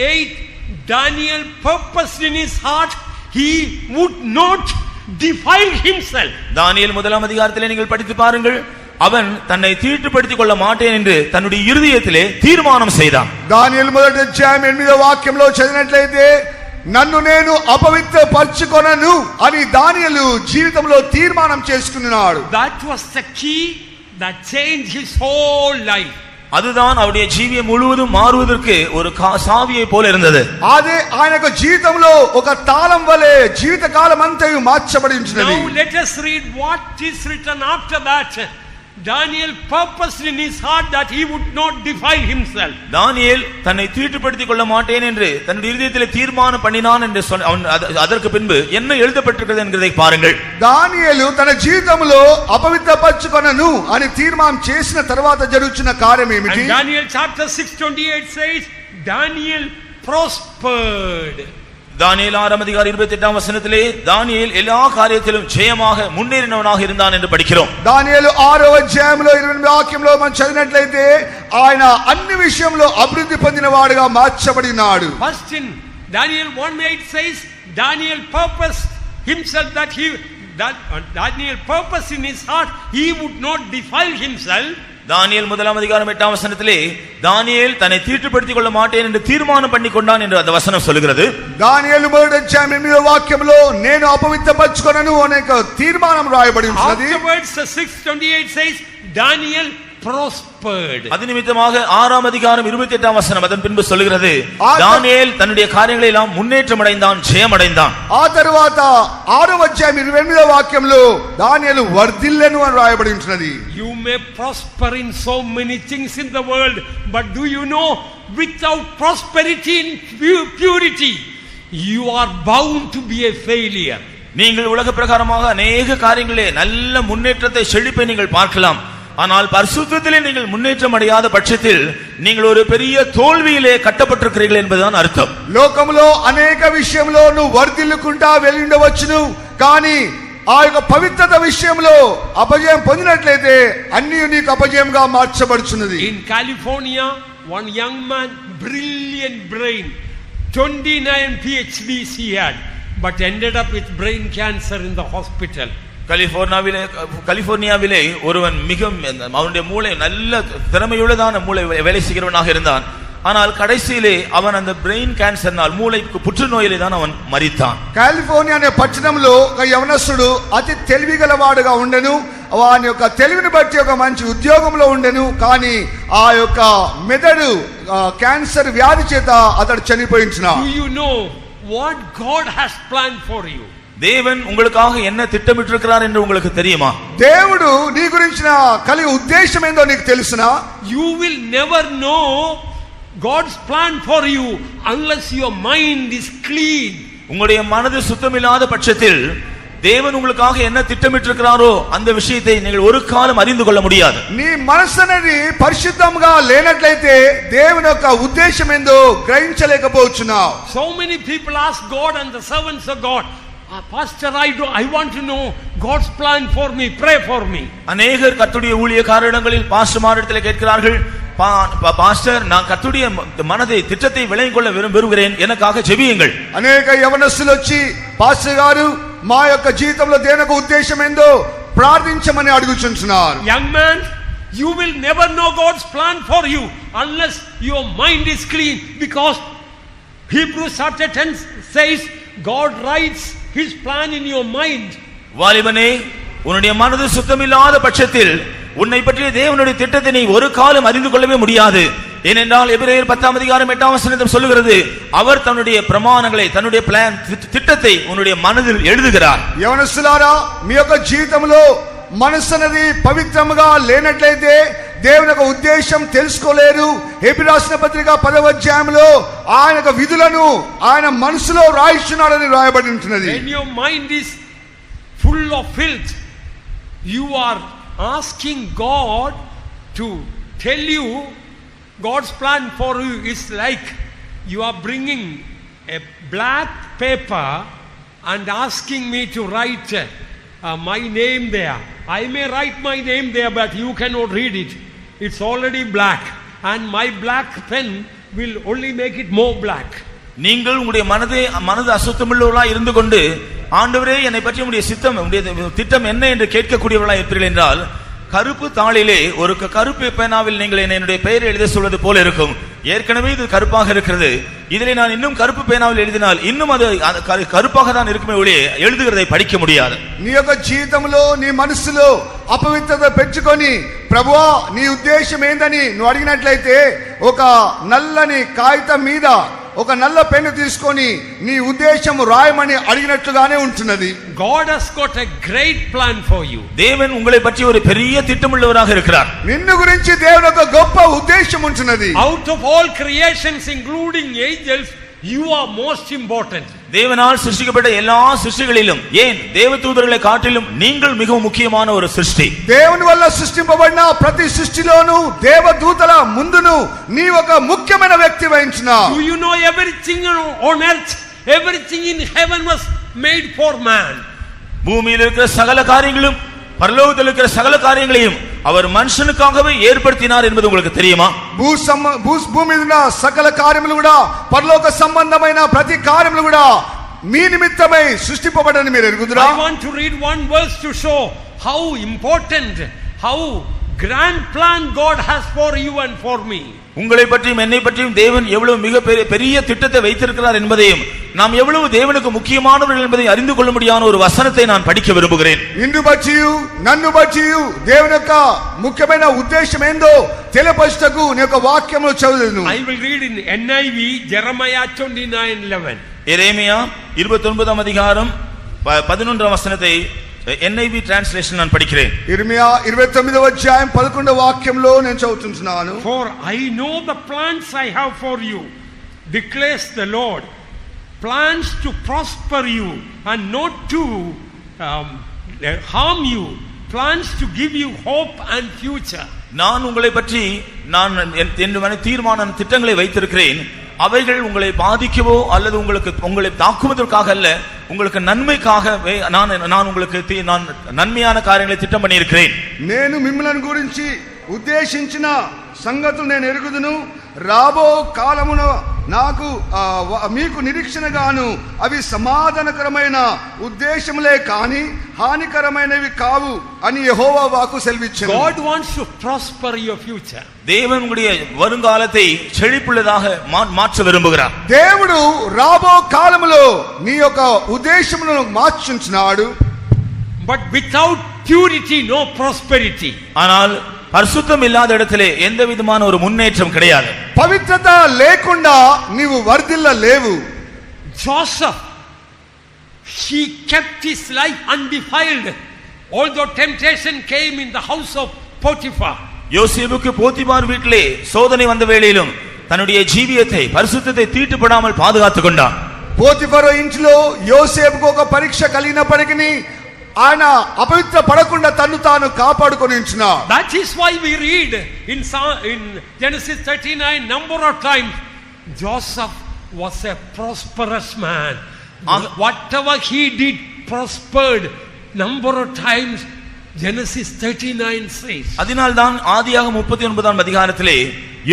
8. Daniel purposed in his heart he would not defile himself. தானியேல் முதலாம் அதிகாரத்திலே நீங்கள் படித்து பாருங்கள். அவன் தன்னை தீட்டுப்படுத்திக் கொள்ள மாட்டேன் என்று தன்னுடைய இருதயத்திலே தீர்மானம் செய்தான். దానియేలు మొదటి అధ్యాయం 8వ వాక్యంలో చదివినట్లయితే నన్ను నేను అపవిత్రపరచుకొనను అని దానియేలు జీవితంలో తీర్మానం చేసుకున్నాడు. That was the key that changed his whole life. அதுதான் அவருடைய ஜீவியம் முழுவதும் மாறுவதற்கு ஒரு சாவியை போல இருந்தது. అదే ఆయన యొక్క జీవితంలో ఒక తాళం వలె జీవిత కాలం అంతయు మార్చబడి ఉన్నది. Now let us read what is written after that. Daniel purposed in his heart that he would not defile himself. தானியேல் தன்னை தீட்டுப்படுத்திக் கொள்ள மாட்டேன் என்று தன்னுடைய இதயத்திலே தீர்மானம் பண்ணினான் என்று அதற்கு பின்பு என்ன எழுதப்பட்டிருக்கிறது என்கிறதை பாருங்கள். దానియేలు తన జీవితంలో అపవిత్రపరచుకొనను అని తీర్మానం చేసిన తర్వాత జరుగుతున్న కార్యం ఏమిటి? And Daniel chapter 6:28 says Daniel prospered. தானியேல் 6ஆம் அதிகாரம் 28ஆம் வசனத்திலே தானியேல் எல்லா காரியத்திலும் ஜெயமாக முன்னேறினவனாக இருந்தான் என்று படிக்கிறோம். దానియేలు 6వ అధ్యాయంలో 28వ వాక్యంలో మనం చదివినట్లయితే ఆయన అన్ని విషయంలో అభివృద్ధి పొందినవాడుగా మార్చబడినాడు. First in Daniel 1:8 says Daniel purposed himself that Daniel purposed in his heart he would not defile himself. தானியேல் முதலாம் அதிகாரம் 8ஆம் வசனத்திலே தானியேல் தன்னை தீட்டுப்படுத்திக் கொள்ள மாட்டேன் என்று தீர்மானம் பண்ணி கொண்டான் என்று அந்த வசனம் சொல்கிறது. దానియేలు మొదటి అధ్యాయం 8వ వాక్యంలో నేను అపవిత్రపరచుకొనను అనే తీర్మానం రాయబడి ఉన్నది. Afterwards 6:28 says Daniel prospered. அதிநிமித்தமாக 6ஆம் அதிகாரம் 28ஆம் வசனம் அதன் பின்பு சொல்கிறது தானியேல் தன்னுடைய காரியங்களை எல்லாம் முன்னேற்றம் அடைந்தான், ஜெயம் அடைந்தான். ఆ తరువాత 6వ అధ్యాయం 28వ వాక్యంలో దానియేలు వర్ధిల్లెను అని రాయబడి ఉన్నది. You may prosper in so many things in the world, but do you know without prosperity in purity you are bound to be a failure. நீங்கள் உலக பிரகாரமாக अनेक காரியங்களிலே நல்ல முன்னேற்றத்தை செழிப்பை நீங்கள் பார்க்கலாம். ஆனால் பரிசுத்தத்திலே நீங்கள் முன்னேற்றம் அடையாத பட்சத்தில் நீங்கள் ஒரு பெரிய தோல்வியிலே கட்டப்பட்டிருக்கிறீர்கள் என்பதுதான் அர்த்தம். లోకములో అనేక విషయంలో నువ్వు వర్ధిల్లుకుంటా వెళ్ళిండవచ్చును, కానీ ఆ యొక్క పవిత్రత విషయంలో అపజయం పొందినట్లయితే అన్ని నీకు అపజయంగా మార్చబడుచున్నది. In California, one young man, brilliant brain, 29 PhDs he had, but ended up with brain cancer in the hospital. கலிபோர்னியாவிலே ஒருவன் மிக அவனுடைய மூளை நல்ல திறமையுள்ளதான மூளை வேலை செய்கிறவனாக இருந்தான். ஆனால் கடைசியிலே அவன் அந்த பிரெயின் கேன்சர்னால் மூளைக்கு புற்றுநோயிலே தான் அவன் மரித்தான். కాలిఫోర్నియా అనే పట్టణంలో ఒక యవనస్తుడు అతి తెలివిగలవాడుగా ఉండెను. వాని యొక్క తెలివిని బట్టి ఒక మంచి ఉద్యోగంలో ఉండెను, కానీ ఆ యొక్క మెదడు క్యాన్సర్ వ్యాధి చేత అతడు చనిపోయించున్నాడు. Do you know what God has planned for you? தேவன் உங்களுக்காக என்ன திட்டமிட்டிருக்கிறார் என்று உங்களுக்கு தெரியுமா? దేవుడు నీ గురించిన కలిగి ఉద్దేశం ఏందో నీకు తెలుసునా? You will never know God's plan for you unless your mind is clean. உங்களுடைய மனது சுத்தமில்லாத பட்சத்தில் தேவன் உங்களுக்காக என்ன திட்டமிட்டிருக்கிறாரோ அந்த விஷயத்தை நீங்கள் ஒரு காலம் அறிந்து கொள்ள முடியாது. నీ మనసు అనేది పరిశుద్ధంగా లేనట్లయితే దేవుని యొక్క ఉద్దేశం ఏందో గ్రహించలేకపోవచ్చున్నావు. So many people ask God and the servants of God, Pastor, I want to know God's plan for me, pray for me. அநேகர் கர்த்தருடைய ஊழியக்காரர்களில் பாஸ்டர்மாரிடத்தில் கேட்கிறார்கள், பாஸ்டர் நான் கர்த்தருடைய மனதை திட்டத்தை விளங்கிக் கொள்ள விரும்புகிறேன், எனக்காக ஜெபியுங்கள். అనేక యవనస్తులు వచ్చి పాస్టర్ గారు మా యొక్క జీవితంలో దేవుని యొక్క ఉద్దేశం ఏందో ప్రార్థించమని అడుగుచున్నారు. Young man, You will never know God's plan for you unless your mind is clean, because Hebrews chapter 10 says God writes his plan in your mind. வாலிபனே, உன்னுடைய மனது சுத்தமில்லாத பட்சத்தில் உன்னை பற்றிய தேவனுடைய திட்டத்தை நீ ஒரு காலம் அறிந்து கொள்ளவே முடியாது. ஏனென்றால் எபிரேயர் 10 அதிகாரம் 8 வசனம் சொல்லுகிறது, அவர் தன்னுடைய பிரமாணங்களை, தன்னுடைய பிளான், திட்டத்தை உன்னுடைய மனதில் எழுதுகிறார். యవనస్తులారా, మీ యొక్క జీవితంలో మనసు అనేది పవిత్రముగా లేనట్లయితే దేవుని యొక్క ఉద్దేశం తెలుసుకోలేరు. హెబ్రీ రాసిన పత్రిక 10వ అధ్యాయంలో ఆయన యొక్క విధులను ఆయన మనసులో రాయిస్తున్నాడని రాయబడి ఉంటున్నది. When your mind is full of filth, you are asking God to tell you God's plan for you is like you are bringing a black paper and asking me to write my name there. I may write my name there, but you cannot read it. It's already black, and my black pen will only make it more black. நீங்கள் உங்களுடைய மனது அசுத்தமுள்ளவர்களாய் இருந்து கொண்டு, ஆண்டவரே என்னை பற்றி உங்களுடைய சித்தம், உங்களுடைய திட்டம் என்ன என்று கேட்கக்கூடியவர்களாய் இருப்பீர்கள் என்றால், கருப்பு தாளிலே ஒரு கருப்பு பேனாவில் நீங்கள் என்னுடைய பெயரை எழுத சொல்வது போல இருக்கும். ஏற்கனவே இது கருப்பாக இருக்கிறது, இதிலே நான் இன்னும் கருப்பு பேனாவில் எழுதினால் இன்னும் அது கருப்பாக தான் இருக்குமே ஒழிய எழுதுகிறதை படிக்க முடியாது. నీ యొక్క జీవితంలో నీ మనసులో అపవిత్రత పెంచుకొని, ప్రభువా నీ ఉద్దేశం ఏందని నువ్వు అడిగినట్లయితే ఒక నల్లని కాగితం మీద ఒక నల్ల పెన్ను తీసుకొని నీ ఉద్దేశం రాయమని అడిగినట్లుగానే ఉంటున్నది. God has got a great plan for you. தேவன் உங்களை பற்றி ஒரு பெரிய திட்டமுள்ளவராக இருக்கிறார். నిన్ను గురించి దేవుని యొక్క గొప్ప ఉద్దేశం ఉంటున్నది. Out of all creations including angels, you are most important. தேவனால் சிருஷ்டிக்கப்பட்ட எல்லா சிருஷ்டிகளிலும், ஏன் தேவதூதர்களை காட்டிலும் நீங்கள் மிகவும் முக்கியமான ஒரு சிருஷ்டி. దేవుని వల్ల సృష్టింపబడిన ప్రతి సృష్టిలోను దేవదూతల ముందును నీ ఒక ముఖ్యమైన వ్యక్తి వహించినావు. Do you know everything on earth, everything in heaven was made for man. பூமியில் இருக்கிற சகல காரியங்களும், பரலோகத்தில் இருக்கிற சகல காரியங்களையும் அவர் மனுஷனுக்காகவே ஏற்படுத்தினார் என்பது உங்களுக்கு தெரியுமா? భూమి మీద సకల కార్యములు కూడా, పరలోక సంబంధమైన ప్రతి కార్యములు కూడా మీ నిమిత్తమై సృష్టింపబడని మీరు ఎరుగుదురా? I want to read one verse to show how important, how grand plan God has for you and for me. உங்களை பற்றியும் என்னை பற்றியும் தேவன் எவ்வளவு மிக பெரிய திட்டத்தை வைத்திருக்கிறார் என்பதையும், நாம் எவ்வளவு தேவனுக்கு முக்கியமானவர்கள் என்பதை அறிந்து கொள்ள முடியாத ஒரு வசனத்தை நான் படிக்க விரும்புகிறேன். నిన్ను బట్టి నన్ను బట్టి దేవుని యొక్క ముఖ్యమైన ఉద్దేశం ఏందో తెలియపరచుటకు నీ యొక్క వాక్యమును చదువుదును. I will read in NIV Jeremiah 29:11. எரேமியா 29 அதிகாரம் 11 வசனத்தை NIV translation நான் படிக்கிறேன். ఇర్మియా 29వ అధ్యాయం 11వ వాక్యంలో నేను చదువుతున్నాను. For I know the plans I have for you, declares the Lord, plans to prosper you and not to harm you, plans to give you hope and future. நான் உங்களை பற்றி நான் என்னுடைய தீர்மான திட்டங்களை வைத்திருக்கிறேன். அவைகள் உங்களை பாதிக்கவோ அல்லது உங்களை தாக்குவதற்காக அல்ல, உங்களுக்கு நன்மைக்காகவே நான் உங்களுக்கு நான் நன்மையான காரியங்களை திட்டம் பண்ணி இருக்கிறேன். నేను మిమ్మల్ని గురించి ఉద్దేశించిన సంగతులు నేను ఎరుగుదును. రాబో కాలమున నాకు మీకు నిరీక్షణగాను అవి సమాధానకరమైన ఉద్దేశములే కాని హానికరమైనవి కావు అని యెహోవా వాక్కు సెలవిచ్చెను. God wants to prosper your future. தேவன் உங்களுடைய வருங்காலத்தை செழிப்புள்ளதாக மாற்ற விரும்புகிறார். దేవుడు రాబో కాలములో నీ యొక్క ఉద్దేశములను మార్చుచున్నాడు. But without purity no prosperity. ஆனால் பரிசுத்தம் இல்லாத இடத்திலே எந்த விதமான ஒரு முன்னேற்றம் கிடையாது. పవిత్రత లేకుండా నీవు వర్ధిల్లలేవు. Joseph, he kept his life undefiled although temptation came in the house of Potiphar. யோசேப்புக்கு போத்திபார் வீட்டிலே சோதனை வந்த வேளையிலும் தன்னுடைய ஜீவியத்தை, பரிசுத்தத்தை தீட்டுப்படாமல் பாதுகாத்துக் கொண்டான். పోతిఫరు ఇంట్లో యోసేపుకు ఒక పరీక్ష కలిగినప్పటికీ ఆయన అపవిత్ర పడకుండా తన్ను తాను కాపాడుకొని ఉంచున్నాడు. That is why we read in Genesis 39 number of times Joseph was a prosperous man. Whatever he did prospered. Number of times Genesis 39 says. அதனால்தான் ஆதியாகமம் 39ஆம் அதிகாரத்திலே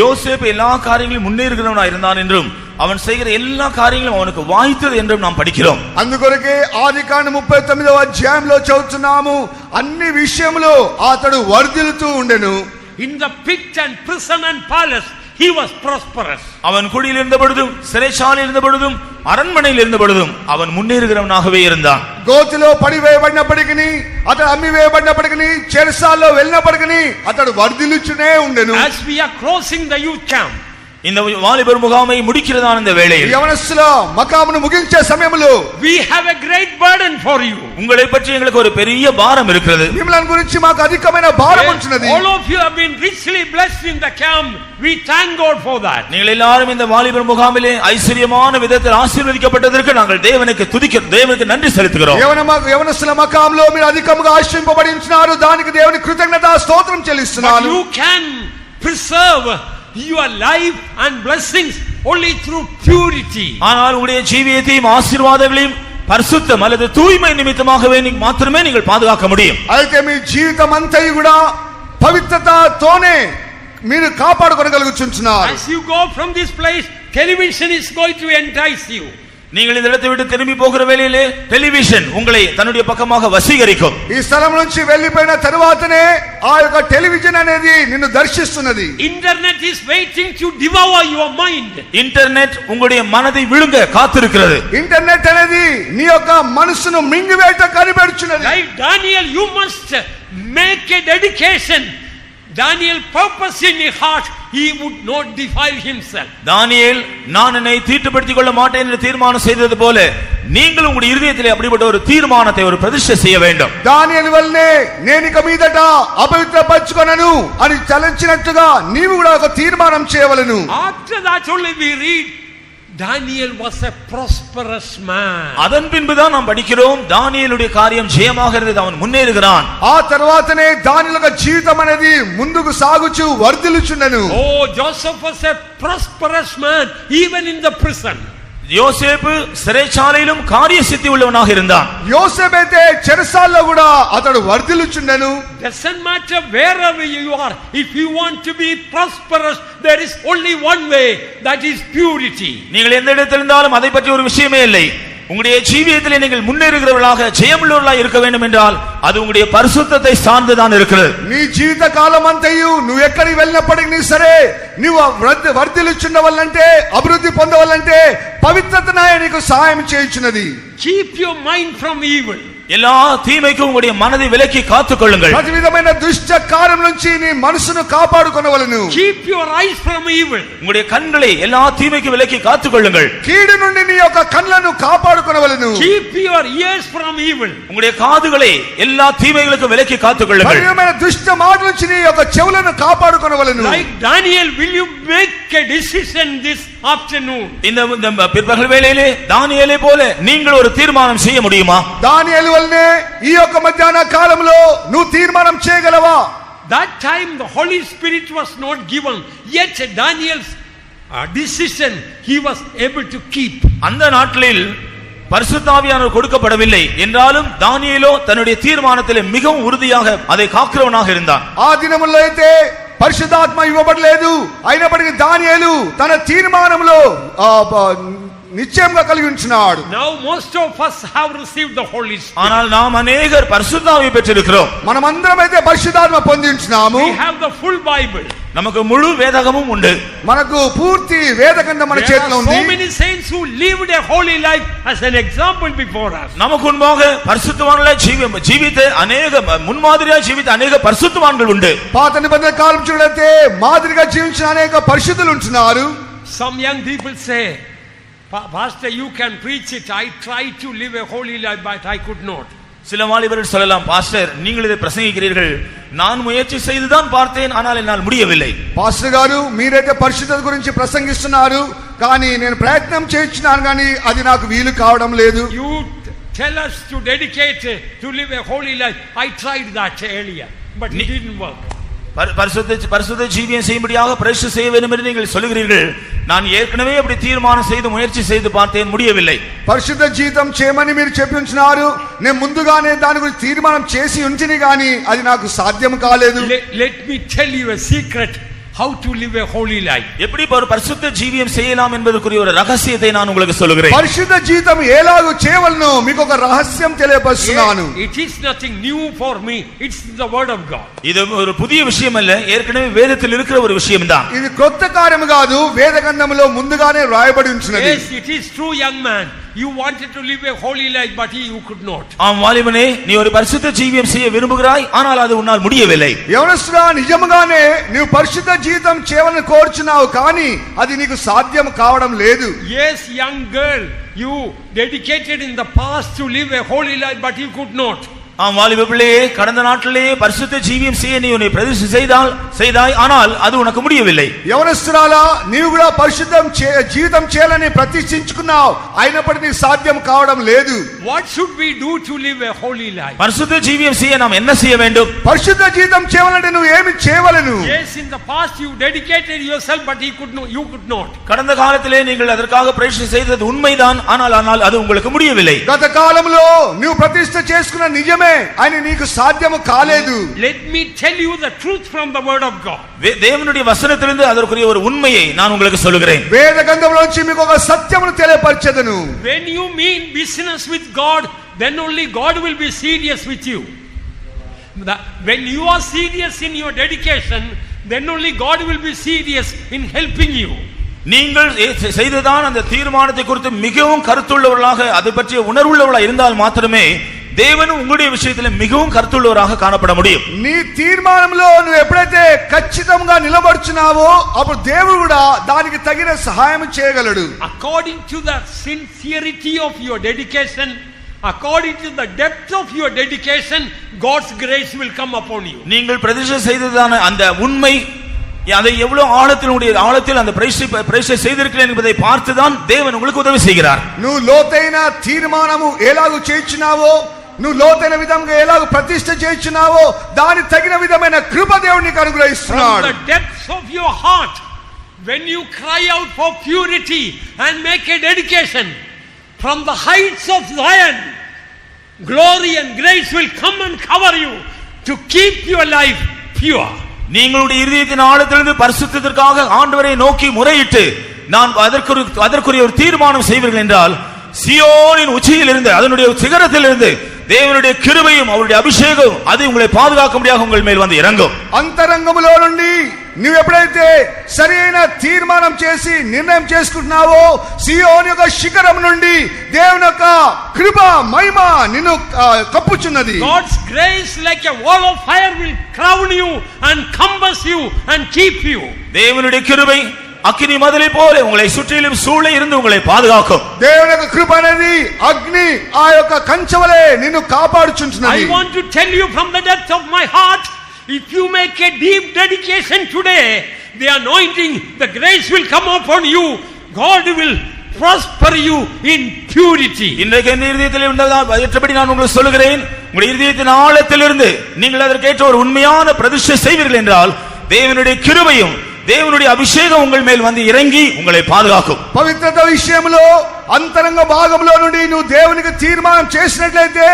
யோசேப்பு எல்லா காரியங்களிலும் முன்னேறுகிறவனாய் இருந்தான் என்றும் அவன் செய்கிற எல்லா காரியங்களும் அவனுக்கு வாய்த்தது என்றும் நாம் படிக்கிறோம். అందుకొరకే ఆదికాండం 39వ అధ్యాయంలో చదువుతున్నాము, అన్ని విషయములో అతడు వర్ధిల్లుతూ ఉండెను. in the pit and prison and palace, he was prosperous. அவன் குடியில் இருந்த பொழுதும் சிறைச்சாலையில் இருந்த பொழுதும் அரண்மனையில் இருந்த பொழுதும் அவன் முன்னேறுகிறவனாகவே இருந்தான். గోతిలో పడివేయబడినప్పటికీ అతడు అమ్మివేయబడినప్పటికీ చెరసాల్లో వెళ్ళినప్పటికీ అతడు వర్ధిల్లుచునే ఉండెను. As we are crossing the youth camp, இந்த வாலிபர் முகாமை முடிக்கிறதான இந்த வேளையில் యవనస్తుల మకామును ముగించే సమయంలో we have a great burden for you. உங்களை பற்றி எங்களுக்கு ஒரு பெரிய பாரம் இருக்கிறது. మిమ్మల్ని గురించి మాకు అధికమైన భారం ఉంచున్నది. All of you have been richly blessed in the camp. We thank God for that. நீங்கள் எல்லாரும் இந்த வாலிபர் முகாமிலே ஐஸ்வரியமான விதத்தில் ஆசீர்வதிக்கப்பட்டதற்கு நாங்கள் தேவனுக்கு நன்றி செலுத்துகிறோம். యవనస్తుల మకాంలో మీరు అధికముగా ఆశీర్వదింపబడి ఉన్నారు. దానికి దేవునికి కృతజ్ఞతా స్తోత్రం చెల్లిస్తున్నాను. You can preserve your life and blessings only through purity. ஆனால் உங்களுடைய ஜீவியத்தையும் ஆசீர்வாதங்களையும் பரிசுத்தம் அல்லது தூய்மை நிமித்தமாகவே மாத்திரமே நீங்கள் பாதுகாக்க முடியும். అయితే మీ జీవితం అంతయు కూడా పవిత్రతతోనే మీరు కాపాడుకోగలుగుచున్నారు. As you go from this place, television is going to entice you. நீங்கள் இந்த இடத்தை விட்டு திரும்பி போகிற வேளையிலே டெலிவிஷன் உங்களை தன்னுடைய பக்கமாக வசீகரிக்கும். ఈ స్థలం నుంచి వెళ్ళిపోయిన తరువాతనే ఆ యొక్క టెలివిజన్ అనేది నిన్ను దర్శిస్తున్నది. Internet is waiting to devour your mind. Internet உங்களுடைய மனதை விழுங்க காத்திருக்கிறது. ఇంటర్నెట్ అనేది నీ యొక్క మనసును మింగివేట కనిపెడుచున్నది. Like Daniel, you must make a dedication. Daniel purpose in his heart, he would not defile himself. தானியேல் நான் என்னை தீட்டுப்படுத்திக் கொள்ள மாட்டேன் என்று தீர்மானம் செய்தது போல நீங்கள் உங்களுடைய இதயத்திலே அப்படிப்பட்ட ஒரு தீர்மானத்தை ஒரு பிரதிஷ்டை செய்ய வேண்டும். దానియేలు వల్లే నేను ఇక మీదట అపవిత్రపరచుకొనను అని తలంచినట్టుగా నీవు కూడా ఒక తీర్మానం చేయవలెను. After that only we read Daniel was a prosperous man. அதன் பின்புதான் நாம் படிக்கிறோம் தானியேலுடைய காரியம் ஜெயமாக இருந்தது, அவன் முன்னேறுகிறான். ఆ తర్వాతనే దానియేలు యొక్క జీవితం అనేది ముందుకు సాగుచు వర్ధిల్లుచుండెను. Oh, Joseph was a prosperous man even in the prison. యోసేపు సిறைச்சாலையிலும் కార్య సిద్ధి உள்ளவனாக இருந்தான். యోసేపు అయితే చెరసాల్లో కూడా అతడు వర్ధిల్లుచుండెను. Doesn't matter wherever you are, if you want to be prosperous, there is only one way, that is purity. நீங்கள் எந்த இடத்தில் இருந்தாலும் அதை பற்றி ஒரு விஷயமே இல்லை. உங்களுடைய ஜீவியத்திலே நீங்கள் முன்னேறுகிறவர்களாக ஜெயமுள்ளவர்களாக இருக்க வேண்டும் என்றால் அது உங்களுடைய பரிசுத்தத்தை சார்ந்துதான் இருக்கிறது. నీ జీవిత కాలం అంతయు నువ్వు ఎక్కడికి వెళ్ళినప్పటికీ సరే నువ్వు వర్ధిల్లుచుండవాలంటే అభివృద్ధి పొందవాలంటే పవిత్రతనే నీకు సహాయం చేయుచున్నది. Keep your mind from evil. எல்லா தீமைக்கும் உங்களுடைய மனதை விலக்கி காத்துக் கொள்ளுங்கள். ప్రతి విధమైన దుష్ట కార్యం నుంచి నీ మనసును కాపాడుకొనవలెను. Keep your eyes from evil. உங்களுடைய கண்களை எல்லா தீமைக்கும் விலக்கி காத்துக் கொள்ளுங்கள். కీడు నుండి నీ యొక్క కళ్ళను కాపాడుకొనవలెను. Keep your ears from evil. உங்களுடைய காதுகளை எல்லா தீமைகளுக்கும் விலக்கி காத்துக் கொள்ளுங்கள். విధమైన దుష్ట మాట నుంచి నీ యొక్క చెవులను కాపాడుకొనవలెను. Like Daniel, will you make a decision this afternoon? இந்த பிற்பகல் வேளையிலே தானியேலை போல நீங்கள் ஒரு தீர்மானம் செய்ய முடியுமா? దానియేలు వల్లనే ఈ యొక్క మధ్యాహ్న కాలంలో నువ్వు తీర్మానం చేయగలవా? That time the Holy Spirit was not given, yet Daniel's decision he was able to keep. அந்த நாட்களில் பரிசுத்த ஆவியானவர் கொடுக்கப்படவில்லை என்றாலும் தானியேலோ தன்னுடைய தீர்மானத்திலே மிகவும் உறுதியாக அதை காக்கிறவனாக இருந்தான். ఆ దినముల్లో అయితే పరిశుద్ధాత్మ ఇవ్వబడలేదు, అయినప్పటికీ దానియేలు తన తీర్మానంలో నిశ్చయంగా కలిగి ఉంటున్నాడు. Now most of us have received the Holy Spirit. ஆனால் நாம் अनेகர் பரிசுத்த ஆவியை பெற்றிருக்கிறோம். మనమందరం అయితే పరిశుద్ధాత్మ పొంది ఉంటున్నాము. We have the full Bible. நமக்கு முழு வேதகமும் உண்டு. మనకు పూర్తి వేదగ్రంథం మన చేతిలో ఉంది. So many saints who lived a holy life as an example before us. நமக்கு முன்பாக பரிசுத்தவான்களாய் ஜீவித்த अनेக முன்மாதிரியாய் ஜீவித்த अनेக பரிசுத்தவான்கள் உண்டு. పాత నిబంధన కాలం చూడైతే మాదిరిగా జీవించిన అనేక పరిశుద్ధులు ఉంటున్నారు. Some young people say, Pastor, you can preach it. I tried to live a holy life, but I could not. சில வாலிபர்கள் சொல்லலாம், பாஸ்டர் நீங்கள் இதை பிரசங்கிக்கிறீர்கள், நான் முயற்சி செய்துதான் பார்த்தேன், ஆனால் என்னால் முடியவில்லை. పాస్టర్ గారు మీరైతే పరిశుద్ధత గురించి ప్రసంగిస్తున్నారు, కానీ నేను ప్రయత్నం చేస్తున్నాను కానీ అది నాకు వీలు కావడం లేదు. You tell us to dedicate to live a holy life. I tried that earlier, but it didn't work. பரிசுத்த ஜீவியம் செய்யும்படியாக பிரதிஷ்டை செய்ய வேண்டும் என்று நீங்கள் சொல்லுகிறீர்கள். நான் ஏற்கனவே அப்படி தீர்மானம் செய்து முயற்சி செய்து பார்த்தேன், முடியவில்லை. పరిశుద్ధ జీవితం చేయమని మీరు చెప్పి ఉంటున్నారు, నేను ముందుగానే దాని గురించి తీర్మానం చేసి ఉంచిని కానీ అది నాకు సాధ్యం కాలేదు. Let me tell you a secret how to live a holy life. எப்படி ஒரு பரிசுத்த ஜீவியம் செய்யலாம் என்பதற்குரிய ஒரு ரகசியத்தை நான் உங்களுக்கு சொல்கிறேன். పరిశుద్ధ జీవితం ఎలాగో చేయవలనో మీకు ఒక రహస్యం తెలియపరుస్తున్నాను. It is nothing new for me, it's the word of God. இது ஒரு புதிய விஷயம் அல்ல, ஏற்கனவே வேதத்தில் இருக்கிற ஒரு விஷயம்தான். ఇది కొత్త కార్యము కాదు, వేద గ్రంథములో ముందుగానే రాయబడి ఉన్నది. Yes, it is true, young man. You wanted to live a holy life, but you could not. ஆம் வாலிபனே, நீ ஒரு பரிசுத்த ஜீவியம் செய்ய விரும்புகிறாய், ஆனால் அது உன்னால் முடியவில்லை. యవనస్తుడా, నిజముగానే నీవు పరిశుద్ధ జీవితం చేయవలని కోరుచున్నావు, కానీ అది నీకు సాధ్యం కావడం లేదు. Yes, young girl, you dedicated in the past to live a holy life, but you could not. ஆம் வாலிப பிள்ளையே, கடந்த நாட்களிலே பரிசுத்த ஜீவியம் செய்ய நீ உன்னை பிரதிஷ்டை செய்தாய், ஆனால் அது உனக்கு முடியவில்லை. యవనస్తురాలా, నీవు కూడా పరిశుద్ధం జీవితం చేయాలని ప్రతిష్ఠించుకున్నావు, అయినప్పటికీ సాధ్యం కావడం లేదు. What should we do to live a holy life? பரிசுத்த ஜீவியம் செய்ய நாம் என்ன செய்ய வேண்டும்? పరిశుద్ధ జీవితం చేయాలంటే నువ్వు ఏమి చేయవలెను? Yes, in the past you dedicated yourself, but you could not. கடந்த காலத்திலே நீங்கள் அதற்காக பிரதிஷ்டை செய்தது உண்மைதான், ஆனால் அது உங்களுக்கு முடியவில்லை. గత కాలంలో నువ్వు ప్రతిష్ఠ చేసుకున్న నిజమే, అని నీకు సాధ్యము కాలేదు. Let me tell you the truth from the word of God. தேவனுடைய வசனத்திலிருந்து அதற்குரிய ஒரு உண்மையை நான் உங்களுக்கு சொல்கிறேன். వేద గ్రంథంలోంచి మీకు ఒక సత్యమును తెలియపరచెదను. When you mean business with God, then only God will be serious with you. When you are serious in your dedication, then only God will be serious in helping you. நீங்கள் செய்ததான் அந்த தீர்மானத்தை குறித்து மிகவும் கருத்துள்ளவர்களாக, அதை பற்றிய உணர்வுள்ளவர்களாக இருந்தால் மாத்திரமே தேவன் உங்களுடைய விஷயத்தில் மிகவும் கருத்துள்ளவராக காணப்பட முடியும். నీ తీర్మానంలో నువ్వు ఎప్పుడైతే ఖచ్చితంగా నిలబడుచున్నావో అప్పుడు దేవుడు కూడా దానికి తగిన సహాయం చేయగలడు. According to the sincerity of your dedication, according to the depth of your dedication, God's grace will come upon you. நீங்கள் பிரதிஷ்டை செய்ததான அந்த உண்மை, அதை எவ்வளவு ஆழத்தில் அந்த பிரதிஷ்டை செய்திருக்கிறேன் என்பதை பார்த்துதான் தேவன் உங்களுக்கு உதவி செய்கிறார். నువ్వు లోతైన తీర్మానము ఎలాగూ చేయించున్నావో, నువ్వు లోతైన విధంగా ఎలాగ ప్రతిష్ఠ చేయించున్నావో దాని తగిన విధమైన కృప దేవుడు నీకు అనుగ్రహిస్తున్నాడు. From the depths of your heart, when you cry out for purity and make a dedication, from the heights of Zion, glory and grace will come and cover you to keep your life pure. நீங்களுடைய இதயத்தின் ஆழத்திலிருந்து பரிசுத்தத்திற்காக ஆண்டவரை நோக்கி முறையிட்டு நான் அதற்குரிய ஒரு தீர்மானம் செய்வீர்கள் என்றால், சியோனின் உச்சியில் இருந்து, அதனுடைய சிகரத்தில் இருந்து தேவனுடைய கிருபையும் அவருடைய அபிஷேகம் அது உங்களை பாதுகாக்க முடியாத உங்கள் மேல் வந்து இறங்கும். అంతరంగములో నుండి నువ్వు ఎప్పుడైతే సరైన తీర్మానం చేసి నిర్ణయం చేసుకుంటున్నావో, సియోను యొక్క శిఖరం నుండి దేవుని యొక్క కృప మహిమ నిన్ను కప్పుచున్నది. God's grace like a wall of fire will crown you and compass you and keep you. தேவனுடைய கிருபை அக்கினி மதிலை போல உங்களை சுற்றிலும் சூழ இருந்து உங்களை பாதுகாக்கும். దేవుని యొక్క కృప అనేది అగ్ని ఆ యొక్క కంచెవలే నిన్ను కాపాడుచుంటున్నది. I want to tell you from the depth of my heart, if you make a deep dedication today, the anointing, the grace will come upon you. God will prosper you in purity. இன்றைக்கு என் இதயத்தில் உள்ளபடி நான் உங்களுக்கு சொல்கிறேன், உங்களுடைய இதயத்தின் ஆழத்திலிருந்து நீங்கள் அதற்கேற்ற ஒரு உண்மையான பிரதிஷ்டை செய்வீர்கள் என்றால் தேவனுடைய கிருபையும் தேவனுடைய அபிஷேகம் உங்கள் மேல் வந்து இறங்கி உங்களை பாதுகாக்கும். పవిత్రత విషయంలో అంతరంగ భాగంలో నుండి నువ్వు దేవునికి తీర్మానం చేసినట్లయితే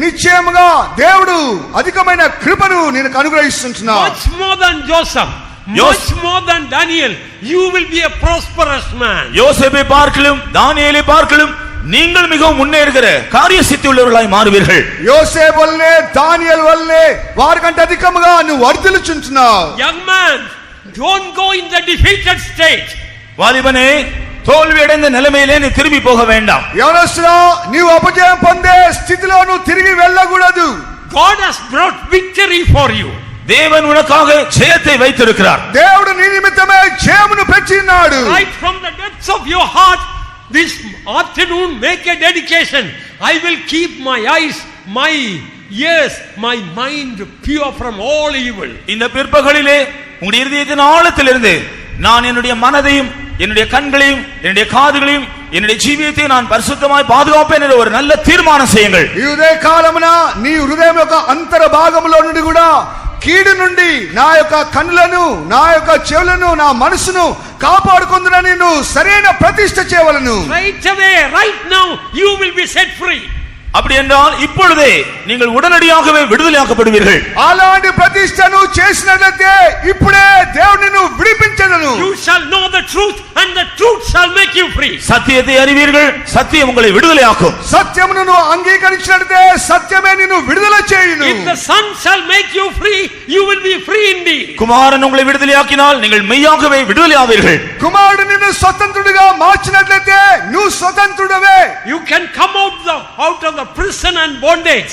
నిశ్చయముగా దేవుడు అధికమైన కృపను నీకు అనుగ్రహిస్తున్నాడు. Much more than Joseph, much more than Daniel, you will be a prosperous man. யோசேப்பை பார்க்கலும் தானியேலை பார்க்கலும் நீங்கள் மிகவும் முன்னேறுகிற காரிய சித்தி உள்ளவர்களாய் மாறுவீர்கள். யோசேப்பு వల్లే దానియేలు వల్లే వారికంటే అధికముగా నువ్వు వర్ధిల్లుచుంటున్నావు. Young man, don't go in the defeated state. வாலிபனே, தோல்வி அடைந்த நிலைமையிலே நீ திரும்பி போக வேண்டாம். యవనస్తుడా, నీవు అపజయం పొందే స్థితిలో నువ్వు తిరిగి వెళ్ళకూడదు. God has brought victory for you. தேவன் உனக்காக ஜெயத்தை வைத்திருக்கிறார். దేవుడు నీ నిమిత్తమే జయమును పెట్టినాడు. Right from the depths of your heart, this afternoon make a dedication. I will keep my eyes, my ears, my mind pure from all evil. இந்த பிற்பகலிலே உங்களுடைய இதயத்தின் ஆழத்திலிருந்து நான் என்னுடைய மனதையும் என்னுடைய கண்களையும் என்னுடைய காதுகளையும் என்னுடைய ஜீவியத்தை நான் பரிசுத்தமாய் பாதுகாப்பேன் என்ற ஒரு நல்ல தீர்மானம் செய்யுங்கள். ఈ ఉదయ కాలమున నీ హృదయం యొక్క అంతర భాగంలో నుండి కూడా కీడు నుండి నా యొక్క కన్నులను, నా యొక్క చెవులను, నా మనసును కాపాడుకొందునని నువ్వు సరైన ప్రతిష్ఠ చేయవలెను. Right away, right now, you will be set free. அப்படி என்றால் இப்பொழுதே நீங்கள் உடனடியாகவே விடுதலையாக்கப்படுவீர்கள். అలాంటి ప్రతిష్ట నువ్వు చేసినట్లయితే ఇప్పుడే దేవుడు నిన్ను విడిపించెదను. You shall know the truth and the truth shall make you free. சத்தியத்தை அறிவீர்கள், சத்தியம் உங்களை விடுதலையாக்கும். సత్యమును నువ్వు అంగీకరించినట్లయితే సత్యమే నిన్ను విడుదల చేయును. If the Son shall make you free, you will be free indeed. குமாரன் உங்களை விடுதலையாக்கினால் நீங்கள் மெய்யாகவே விடுதலையாவீர்கள். కుమారుడు నిన్ను స్వతంత్రుడిగా మార్చినట్లయితే నువ్వు స్వతంత్రుడవే. You can come out of the prison and bondage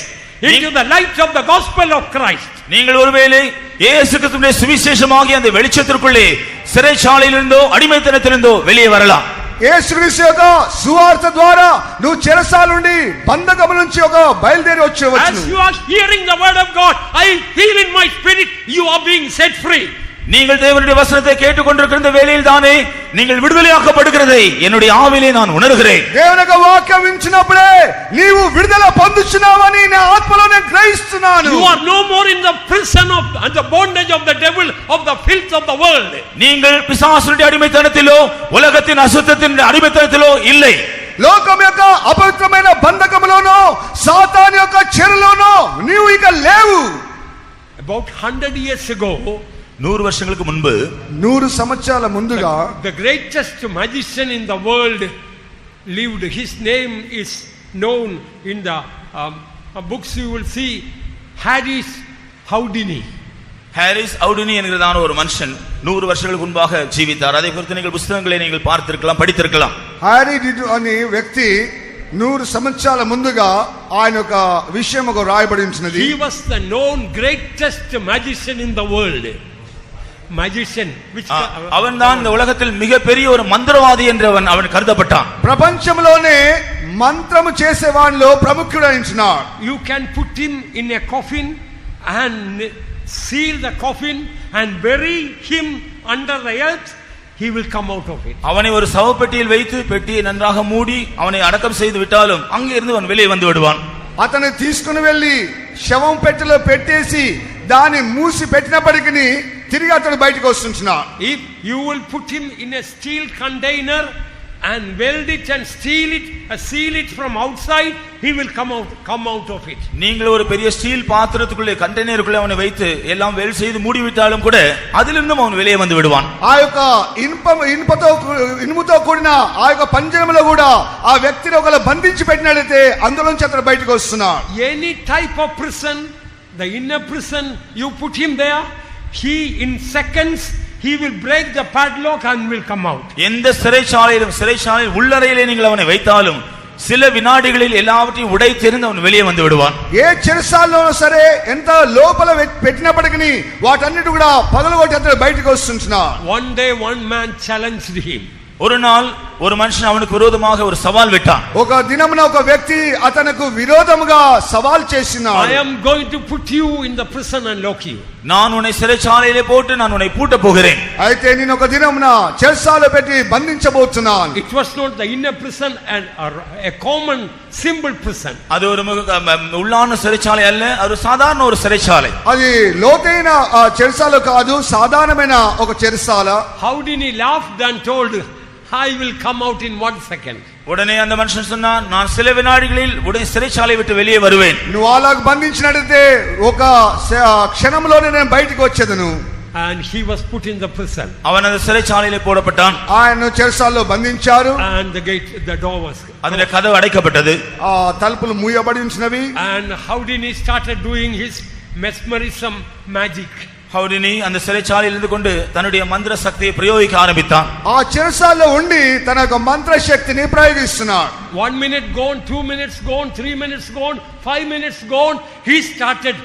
into the light of the gospel of Christ. நீங்கள் ஒருவேளை இயேசு கிறிஸ்துவின் சுவிசேஷமாகிய அந்த வெளிச்சத்திற்குள்ளே சிறைச்சாலையிலிருந்தோ அடிமைத்தனத்திலிருந்தோ வெளியே வரலாம். యేసుక్రీస్తు యొక్క సువార్త ద్వారా నువ్వు చెరసాల నుండి బంధకము నుంచి ఒక బయలుదేరి వచ్చేవచ్చు. As you are hearing the word of God, I feel in my spirit you are being set free. நீங்கள் தேவனுடைய வசனத்தை கேட்டுக்கொண்டிருக்கிற இந்த வேளையில் தானே நீங்கள் விடுதலையாக்கப்படுகிறதை என்னுடைய ஆவியிலே நான் உணர்கிறேன். దేవుని యొక్క వాక్యం వింటున్నప్పుడే నీవు విడుదల పొందుచున్నావని నా ఆత్మలో నేను గ్రహిస్తున్నాను. You are no more in the prison of and the bondage of the devil, of the filth of the world. நீங்கள் பிசாசுடைய அடிமைத்தனத்திலோ உலகத்தின் அசுத்தத்தின் அடிமைத்தனத்திலோ இல்லை. లోకం యొక్క అపవిత్రమైన బంధకములోనో సాతాను యొక్క చెరలోనో నీవు ఇక లేవు. About 100 years ago, 100 வருஷங்களுக்கு முன்பு, 100 సంవత్సరాల ముందుగా the greatest magician in the world lived. His name is known in the books. You will see Harris Houdini. Harris Houdini என்கிறதான ஒரு மனுஷன் 100 வருஷங்களுக்கு முன்பாக ஜீவித்தார். அதை குறித்து நீங்கள் புத்தகங்களை நீங்கள் பார்த்திருக்கலாம், படித்திருக்கலாம். హారీ అనే వ్యక్తి 100 సంవత్సరాల ముందుగా ఆయన ఒక విషయం ఒక రాయబడి ఉన్నది. He was the known greatest magician in the world. Magician, which அவன்தான் இந்த உலகத்தில் மிகப்பெரிய ஒரு மந்திரவாதி என்று அவன் கருதப்பட்டான். ప్రపంచంలోనే మంత్రము చేసేవానిలో ప్రముఖుడైనాడు. You can put him in a coffin and seal the coffin and bury him under the earth. He will come out of it. அவனை ஒரு சவப்பெட்டியில் வைத்து பெட்டியை நன்றாக மூடி அவனை அடக்கம் செய்து விட்டாலும் அங்கே இருந்து அவன் வெளியே வந்து விடுவான். అతను తీసుకుని వెళ్ళి శవం పెట్టెలో పెట్టేసి దాన్ని మూసి పెట్టినప్పటికీ తిరిగి అతడు బయటకు వస్తున్నాడు. If you will put him in a steel container and weld it and seal it from outside, he will come out of it. நீங்கள் ஒரு பெரிய ஸ்டீல் பாத்திரத்துக்குள்ளே கண்டெய்னருக்குள்ளே அவனை வைத்து எல்லாம் வெல்ட் செய்து மூடி விட்டாலும் கூட அதிலிருந்து அவன் வெளியே வந்து விடுவான். ఆ యొక్క ఇనుముతో కూడిన ఆ యొక్క పంజరములో కూడా ఆ వ్యక్తిని ఒకవేళ బంధించి పెట్టినట్లయితే అందులోంచి అతడు బయటకు వస్తున్నాడు. Any type of prison, the inner prison, you put him there, he in seconds he will break the padlock and will come out. எந்த சிறைச்சாலையில் உள்ளறையிலே நீங்கள் அவனை வைத்தாலும் சில வினாடிகளில் எல்லாவற்றையும் உடைத்தெறிந்து அவன் வெளியே வந்து விடுவான். ఏ చెరసాలలో సరే ఎంత లోపల పెట్టినప్పటికీ వాటన్నిటి కూడా పగలగొట్టి అతడు బయటకు వస్తున్నాడు. One day one man challenged him. ஒரு நாள் ஒரு மனுஷன் அவனுக்கு விரோதமாக ஒரு சவால் விட்டான். ఒక దినమున ఒక వ్యక్తి అతనికి విరోధముగా సవాల్ చేసినాడు. I am going to put you in the prison and lock you. நான் உன்னை சிறைச்சாலையிலே போட்டு நான் உன்னை பூட்ட போகிறேன். అయితే నేను ఒక దినమున చెరసాలలో పెట్టి బంధించబోతున్నాను. It was not the inner prison and a common simple prison. அது ஒரு உள்ளான சிறைச்சாலை அல்ல, அது சாதாரண ஒரு சிறைச்சாலை. అది లోతైన చెరసాల కాదు, సాధారణమైన ఒక చెరసాల. Houdini laughed and told, I will come out in 1 second. உடனே அந்த மனுஷன் சொன்னான், நான் சில வினாடிகளில் உடனே சிறைச்சாலை விட்டு வெளியே வருவேன். నువ్వు అలాగ బంధించినట్లయితే ఒక క్షణంలోనే నేను బయటికి వచ్చేదను. And he was put in the prison. அவன் அந்த சிறைச்சாலையிலே போடப்பட்டான். ఆయన చెరసాలలో బంధించారు. And the door was. அதிலே கதவு அடைக்கப்பட்டது. ఆ తలుపులు మూయబడి ఉన్నవి. And Houdini started doing his mesmerism magic. ஹவுடினி அந்த சிறைச்சாலையில் இருந்து கொண்டு தன்னுடைய மந்திர சக்தியை பிரயோகிக்க ஆரம்பித்தான். ఆ చెరసాలలో ఉండి తన యొక్క మంత్ర శక్తిని ప్రయోగిస్తున్నాడు. 1 minute gone, 2 minutes gone, 3 minutes gone, 5 minutes gone. He started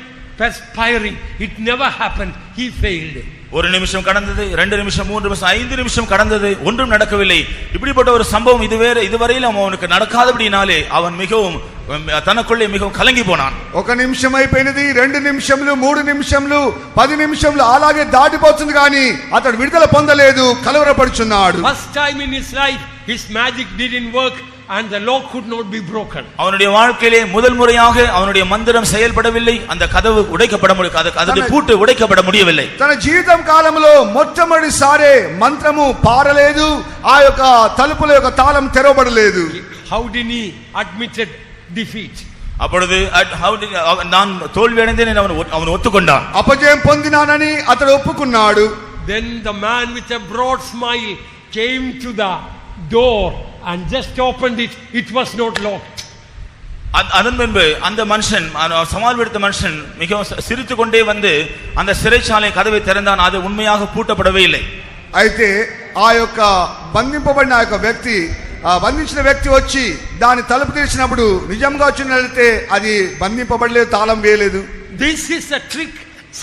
perspiring. It never happened. He failed. ஒரு நிமிஷம் கடந்தது, 2 நிமிஷம், 3 நிமிஷம், 5 நிமிஷம் கடந்தது, ஒன்றும் நடக்கவில்லை. இப்படிப்பட்ட ஒரு சம்பவம் இதுவரையில் அவனுக்கு நடக்காதபடினாலே அவன் மிகவும் தனக்குள்ளே மிகவும் கலங்கி போனான். ఒక నిమిషం అయిపోయినది, 2 నిమిషములు, 3 నిమిషములు, 10 నిమిషములు అలాగే దాటిపోతుంది కానీ అతడు విడుదల పొందలేదు, కలవరపడుచున్నాడు. First time in his life his magic didn't work and the lock could not be broken. அவனுடைய வாழ்க்கையிலே முதல் முறையாக அவனுடைய மந்திரம் செயல்படவில்லை, அந்த கதவு உடைக்கப்பட முடியவில்லை, அதனுடைய பூட்டு உடைக்கப்பட முடியவில்லை. తన జీవితం కాలంలో మొట్టమొదటిసారి మంత్రము పారలేదు, ఆ యొక్క తలుపుల యొక్క తాళం తెరవబడలేదు. Houdini admitted defeat. அப்பொழுது நான் தோல்வி அடைந்தேன் அவன் ஒத்துக்கொண்டான். అపజయం పొందినానని అతడు ఒప్పుకున్నాడు. Then the man with a broad smile came to the door and just opened it. It was not locked. அதன் பின்பு அந்த மனுஷன் சமால் விடுத்த மனுஷன் மிகவும் சிரித்துக் கொண்டே வந்து அந்த சிறைச்சாலை கதவை திறந்தான். அது உண்மையாக பூட்டப்படவே இல்லை. అయితే ఆ యొక్క బంధింపబడిన ఆ యొక్క వ్యక్తి బంధించిన వ్యక్తి వచ్చి దాని తలుపు తెరిచినప్పుడు నిజంగా వచ్చినట్లయితే అది బంధింపబడలేదు, తాళం వేయలేదు. This is a trick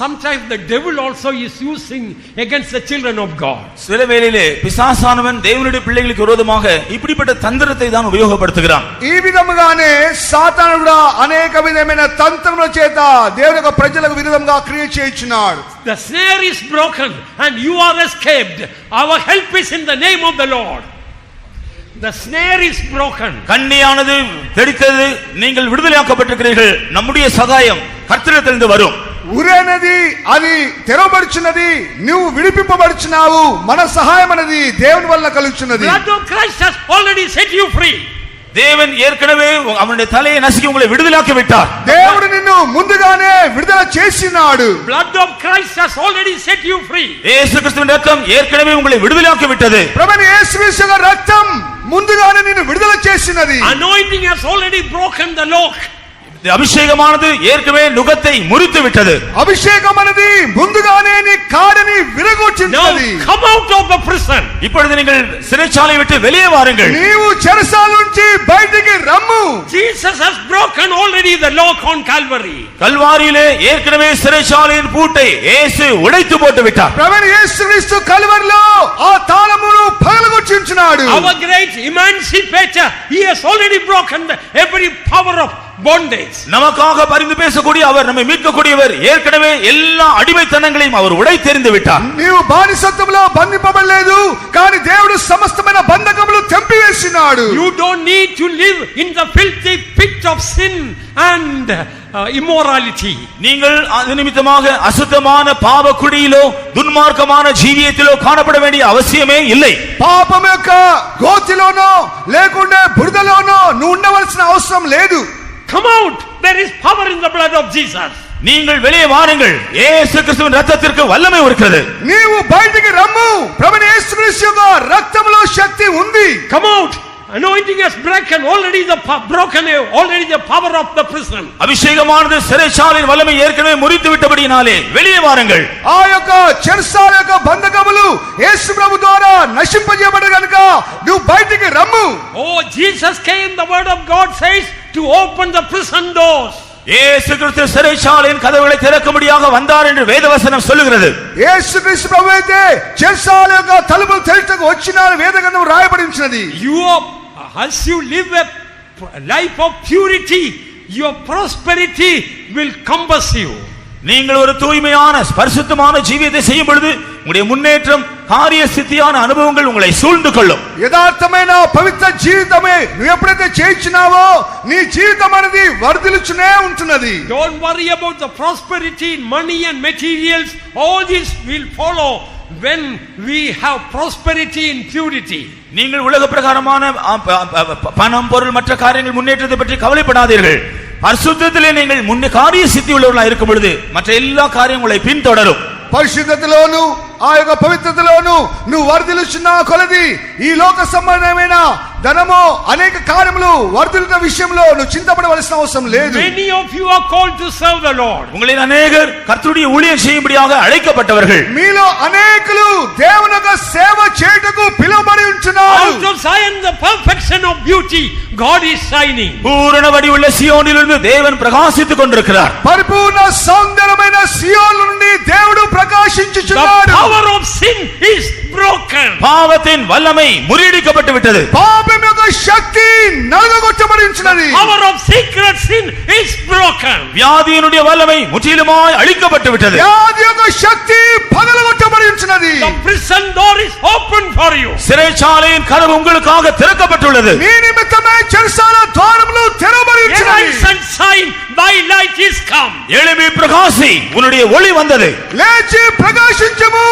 sometimes the devil also is using against the children of God. சில வேளையிலே பிசாசானவன் தேவனுடைய பிள்ளைகளுக்கு விரோதமாக இப்படிப்பட்ட தந்திரத்தை தான் உபயோகப்படுத்துகிறான். ఈ విధముగానే సాతానుడు కూడా అనేక విధమైన తంత్రముల చేత దేవుని యొక్క ప్రజలకు విరోధంగా క్రియ చేయించున్నాడు. The snare is broken and you are escaped. Our help is in the name of the Lord. The snare is broken. கண்ணியானது தெரித்தது, நீங்கள் விடுதலையாக்கப்பட்டிருக்கிறீர்கள், நம்முடைய சகாயம் கர்த்தரிடத்திலிருந்து வரும். ఉరేనది అది తెరవబడుచున్నది, నువ్వు విడిపింపబడుచున్నావు, మన సహాయం అనేది దేవుని వల్ల కలుగుచున్నది. Blood of Christ has already set you free. தேவன் ஏற்கனவே அவனுடைய தலையை நசுக்கி உங்களை விடுதலையாக்கி விட்டார். దేవుడు నిన్ను ముందుగానే విడుదల చేసినాడు. Blood of Christ has already set you free. యేసు క్రీస్తుவின் ரத்தம் ஏற்கனவே உங்களை விடுதலையாக்கி விட்டது. ప్రభువైన యేసు యొక్క రక్తం ముందుగానే నిన్ను విడుదల చేసినది. Anointing has already broken the yoke. அபிஷேகமானது ஏற்கனவே நுகத்தை முறித்து விட்டது. அபிஷேகம் అనేది ముందుగానే నీ కాడిని విరగొట్టింది. Now come out of the prison. இப்பொழுது நீங்கள் சிறைச்சாலை விட்டு வெளியே வாருங்கள். నీవు చెరసాల నుంచి బయటికి రమ్ము. Jesus has broken already the yoke on Calvary. கல்வாரியிலே ஏற்கனவே சிறைச்சாலையின் பூட்டை இயேசு உடைத்து போட்டு விட்டார். ప్రభువైన యేసుక్రీస్తు కల్వరిలో ఆ తాళమును పగలగొట్టి ఉంచున్నాడు. Our great emancipator, he has already broken every power of bondage. நமக்காக பரிந்து பேசக்கூடிய அவர், நம்மை மீட்கக்கூடியவர் ஏற்கனவே எல்லா அடிமைத்தனங்களையும் அவர் உடைத்தெறிந்து விட்டார். నీవు బానిసత్వంలో బంధింపబడలేదు, కానీ దేవుడు సమస్తమైన బంధకములు తెంపివేసినాడు. You don't need to live in the filthy pit of sin and immorality. நீங்கள் அது நிமித்தமாக அசுத்தமான பாவ குழியிலோ துன்மார்க்கமான ஜீவியத்திலோ காணப்பட வேண்டிய அவசியமே இல்லை. పాపం యొక్క గోతిలోనో లేకుంటే బురదలోనో నువ్వు ఉండవలసిన అవసరం లేదు. Come out. There is power in the blood of Jesus. நீங்கள் வெளியே வாருங்கள். இயேசு கிறிஸ்துவின் இரத்தத்திற்கு வல்லமை இருக்கிறது. నీవు బయటికి రమ్ము. ప్రభువైన యేసుక్రీస్తు యొక్క రక్తములో శక్తి ఉంది. Come out. Anointing has broken already the power of the prison. அபிஷேகமானது சிறைச்சாலையின் வல்லமை ஏற்கனவே முறித்து விட்டபடியினாலே வெளியே வாருங்கள். ఆ యొక్క చెరసాల యొక్క బంధకములు యేసు ప్రభు ద్వారా నశింపజేయబడ్డ గనుక నువ్వు బయటికి రమ్ము. Oh, Jesus came, the word of God says, to open the prison doors. இயேசு கிறிஸ்து சிறைச்சாலையின் கதவுகளை திறக்கும்படியாக வந்தார் என்று வேதவசனம் சொல்லுகிறது. యేసుక్రీస్తు ప్రభు అయితే చెరసాల యొక్క తలుపులు తెరచుటకు వచ్చినారు వేదగ్రంథం రాయబడి ఉన్నది. As you live a life of purity, your prosperity will compass you. நீங்கள் ஒரு தூய்மையான பரிசுத்தமான ஜீவியத்தை செய்யும் பொழுது உங்களுடைய முன்னேற்றம், காரிய சித்தியான அனுபவங்கள் உங்களை சூழ்ந்து கொள்ளும். యథార్థమైన పవిత్ర జీవితమే నువ్వు ఎప్పుడైతే చేయించినావో నీ జీవితం అనేది వర్ధిల్లుచునే ఉంటున్నది. Don't worry about the prosperity in money and materials. All this will follow when we have prosperity in purity. நீங்கள் உலக பிரகாரமான பணம், பொருள், மற்ற காரியங்கள் முன்னேற்றத்தை பற்றி கவலைப்படாதீர்கள். பரிசுத்தத்திலே நீங்கள் காரிய சித்தி உள்ளவர்களாக இருக்கும் பொழுது மற்ற எல்லா காரியங்களை பின்தொடரும். పరిశుద్ధతలోను ఆ యొక్క పవిత్రతలోను నువ్వు వర్ధిల్లుచున్న కొలది ఈ లోక సంబంధమైన ధనము అనేక కార్యములు వర్ధిల్లుట విషయంలో నువ్వు చింతపడవలసిన అవసరం లేదు. Many of you are called to serve the Lord. உங்களில் அநேகர் கர்த்தருடைய ஊழியம் செய்யும்படியாக அழைக்கப்பட்டவர்கள். మీలో అనేకులు దేవుని యొక్క సేవ చేయుటకు పిలువబడి ఉంటున్నారు. Out of Zion, the perfection of beauty, God is shining. பூரண வடிவுள்ள சீயோனிலிருந்து தேவன் பிரகாசித்துக் கொண்டிருக்கிறார். పరిపూర్ణ సౌందర్యమైన సియోను నుండి దేవుడు ప్రకాశించుచున్నాడు. The power of sin is broken. பாவத்தின் வல்லமை முறியடிக்கப்பட்டு விட்டது. పాపం యొక్క శక్తి నలగొట్టబడి ఉన్నది. Power of secret sin is broken. வியாதியினுடைய வல்லமை முற்றிலுமாய் அழிக்கப்பட்டு விட்டது. వ్యాధి యొక్క శక్తి పగలగొట్టబడి ఉన్నది. The prison door is open for you. சிறைச்சாலையின் கதவு உங்களுக்காக திறக்கப்பட்டுள்ளது. నీ నిమిత్తమై చెరసాల ద్వారములు తెరవబడి ఉన్నవి. Arise and shine, thy light is come. எழும்பி பிரகாசி, உன்னுடைய ஒளி வந்தது. లేచి ప్రకాశించుము,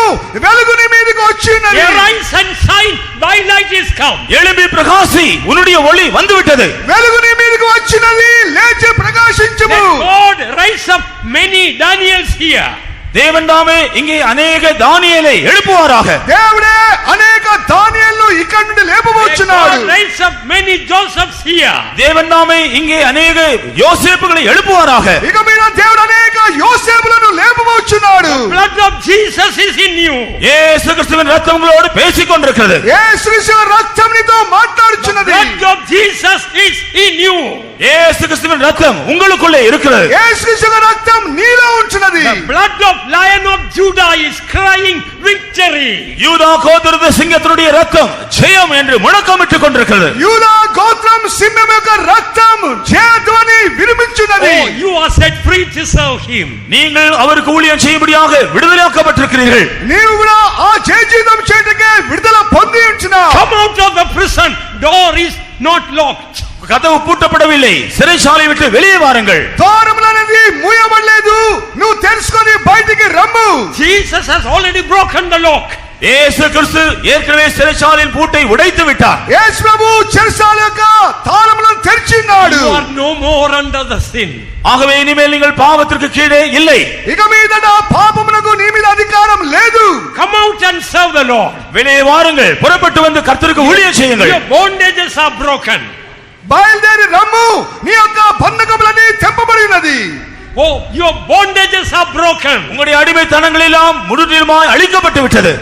వెలుగు నీ మీదకి వచ్చినది. Arise and shine, thy light is come. எழும்பி பிரகாசி, உன்னுடைய ஒளி வந்துவிட்டது. వెలుగు నీ మీదకి బయటికి వచ్చినది, లేచి ప్రకాశించుము. God rise up many Daniels here. தேவன் தாமே இங்கே அநேக தானியேலை எழுப்புவாராக. దేవుడే అనేక దానియేలును ఇక్కడి నుండి లేపబోచున్నాడు. God rise up many Josephs here. தேவன் தாமே இங்கே அநேக யோசேப்புகளை எழுப்புவாராக. ఇక మీద దేవుడు అనేక యోసేపులను లేపబోచున్నాడు. Blood of Jesus is in you. இயேசு கிறிஸ்துவின் ரத்தம் உங்களோடு பேசிக் கொண்டிருக்கிறது. యేసు క్రీస్తు రక్తం నీతో మాట్లాడుచున్నది. Blood of Jesus is in you. இயேசு கிறிஸ்துவின் ரத்தம் உங்களுக்குள்ளே இருக்கிறது. యేసు క్రీస్తు రక్తం నీలో ఉంచున్నది. The blood of Lion of Judah is crying victory. யூதா கோத்திரத்து சிங்கத்தினுடைய ரத்தம் ஜெயம் என்று முழக்கமிட்டுக் கொண்டிருக்கிறது. యూదా గోత్రం సింహం యొక్క రక్తం జయధ్వని వినిపించున్నది. Oh, you are set free to serve him. நீங்கள் அவருக்கு ஊழியம் செய்யும்படியாக விடுதலையாக்கப்பட்டிருக்கிறீர்கள். నీవు కూడా ఆ జయ జీవితం చేయటకే విడుదల పొంది ఉంటున్నావు. Come out of the prison. Door is not locked. கதவு பூட்டப்படவில்லை. சிறைச்சாலை விட்டு வெளியே வாருங்கள். ద్వారములనేది మూయబడలేదు. నువ్వు తెలుసుకొని బయటికి రమ్ము. Jesus has already broken the lock. இயேசு கிறிஸ்து ஏற்கனவே சிறைச்சாலையின் பூட்டை உடைத்து விட்டார். యేసు ప్రభు చెరసాల యొక్క తాళములను తెరిచినాడు. You are no more under the sin. ஆகவே இனிமேல் நீங்கள் பாவத்திற்கு கீழே இல்லை. ఇక మీదట పాపమునకు నీ మీద అధికారం లేదు. Come out and serve the Lord. வெளியே வாருங்கள். புறப்பட்டு வந்து கர்த்தருக்கு ஊழியம் செய்யுங்கள். Your bondages are broken. బయలుదేరి రమ్ము. నీ యొక్క బంధకములన్నీ తెంపబడి ఉన్నది. Oh, your bondages are broken. உங்களுடைய அடிமைத்தனங்கள் எல்லாம் முழுவதுமாய் அழிக்கப்பட்டு விட்டது.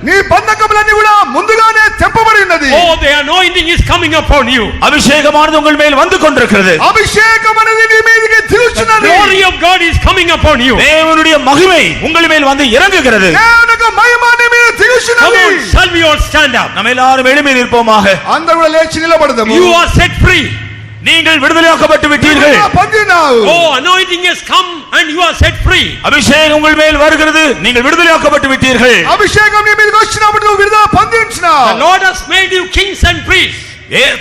నీ బంధకములన్నీ కూడా ముందుగానే తెంపబడి ఉన్నది. Oh, the anointing is coming upon you. அபிஷேகமானது உங்கள் மேல் வந்து கொண்டிருக்கிறது. అభిషేకం అనేది నీ మీదకి దిగుచున్నది. The glory of God is coming upon you. தேவனுடைய மகிமை உங்கள் மேல் வந்து இறங்குகிறது. దేవుని యొక్క మహిమ నీ మీద Come దిగుచున్నది. on, shall we all stand up? நம்ம எல்லாரும் எழும்பி நிற்போமாக. అందరూ కూడా లేచి నిలబడదాము. You are set free. நீங்கள் விடுதலையாக்கப்பட்டு விட்டீர்கள். పొందినావు. Oh, anointing has come and you are set free. அபிஷேகம் உங்கள் மேல் வருகிறது. நீங்கள் விடுதலையாக்கப்பட்டு விட்டீர்கள். అభిషేకం నీ మీదకి వచ్చినప్పుడు నువ్వు విడుదల పొంది ఉంటున్నావు. The Lord has made you kings and priests.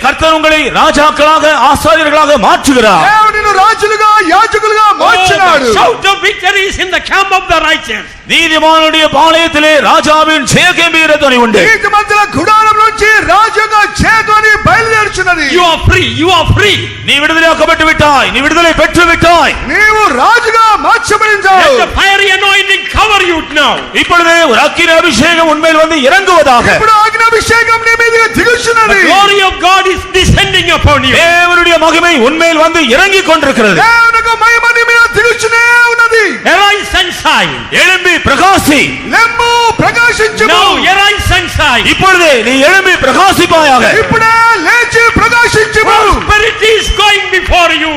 கர்த்தர் உங்களை ராஜாக்களாக ஆசாரியர்களாக மாற்றுகிறார். దేవుడు నిన్ను రాజులుగా యాజకులుగా Oh, మార్చినాడు. the shout of victory is in the camp of the righteous. நீதிமானுடைய பாளையத்திலே ராஜாவின் ஜெயகம்பீர துணி உண்டு. నీతి మంతుల గుడారం నుంచి రాజు యొక్క జయధ్వని బయలుదేరుచున్నది. You are free. You are free. நீ விடுதலையாக்கப்பட்டு விட்டாய். நீ விடுதலை பெற்று விட்டாய். నీవు రాజుగా మార్చబడించావు. Let the fiery anointing cover you now. இப்பொழுது ஒரு அக்கினி அபிஷேகம் உன்மேல் வந்து இறங்குவதாக. ఇప్పుడు అగ్నిభిషేకం నీ మీదకి దిగుచున్నది. The glory of God is descending upon you. தேவனுடைய மகிமை உன்மேல் வந்து இறங்கிக் கொண்டிருக்கிறது. దేవుని యొక్క మహిమ నీ మీద దిగుచునే ఉన్నది. Arise and shine. எழும்பி பிரகாசி. లెమ్ము ప్రకాశించుము. Now arise and shine. இப்பொழுது நீ எழும்பி பிரகாசிப்பாயாக. ఇప్పుడే లేచి ప్రకాశించుము. Prosperity is going before you.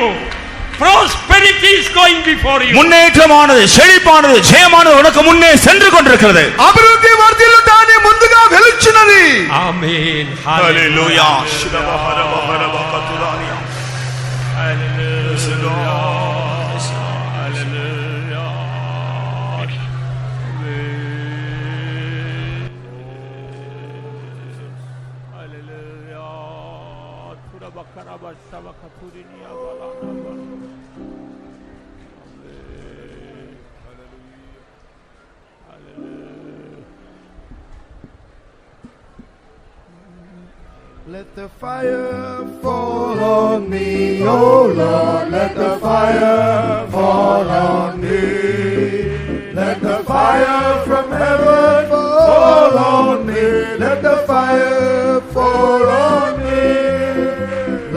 Prosperity is going before you. முன்னேற்றமானது, செழிப்பானது, ஜெயமானது உனக்கு முன்னே சென்று கொண்டிருக்கிறது. అభివృద్ధి వర్ధిల్లుతాని ముందుగా వెలుచున్నది. Amen. Hallelujah. Let the fire fall on me, oh Lord, let the fire fall on me. Let the fire from heaven fall on me. Let the fire fall on me.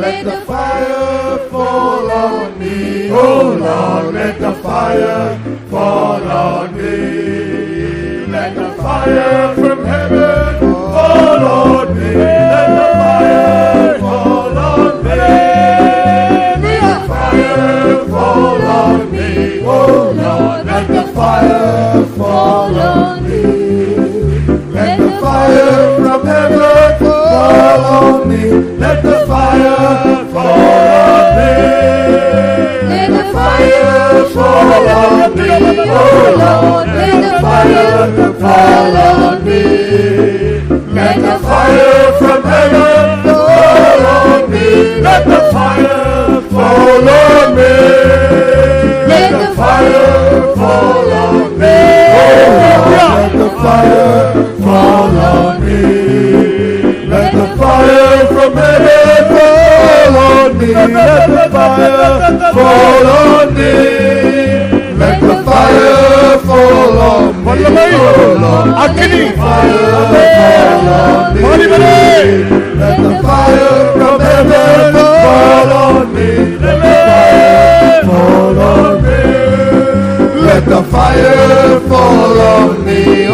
Let the fire fall on me, oh Lord, let the fire fall on me. Let the fire from heaven fall on me. Let the fire fall on me. Let the fire fall on me, oh Lord, let the fire fall on me. Let the fire from heaven fall on me. Let the fire fall on me. Let the fire fall on me, oh Lord, let the fire fall on me. Let the fire from heaven fall on me. Let the fire fall on me. Let the fire fall on me. Oh Lord, let the fire fall on me. Let the fire from heaven fall on me. Let the fire fall on me. Let the fire fall on me. Oh Lord, Agni. fire fall on me. Let the fire from heaven fall on me. Let the fire fall on me. Let the fire fall on me. Oh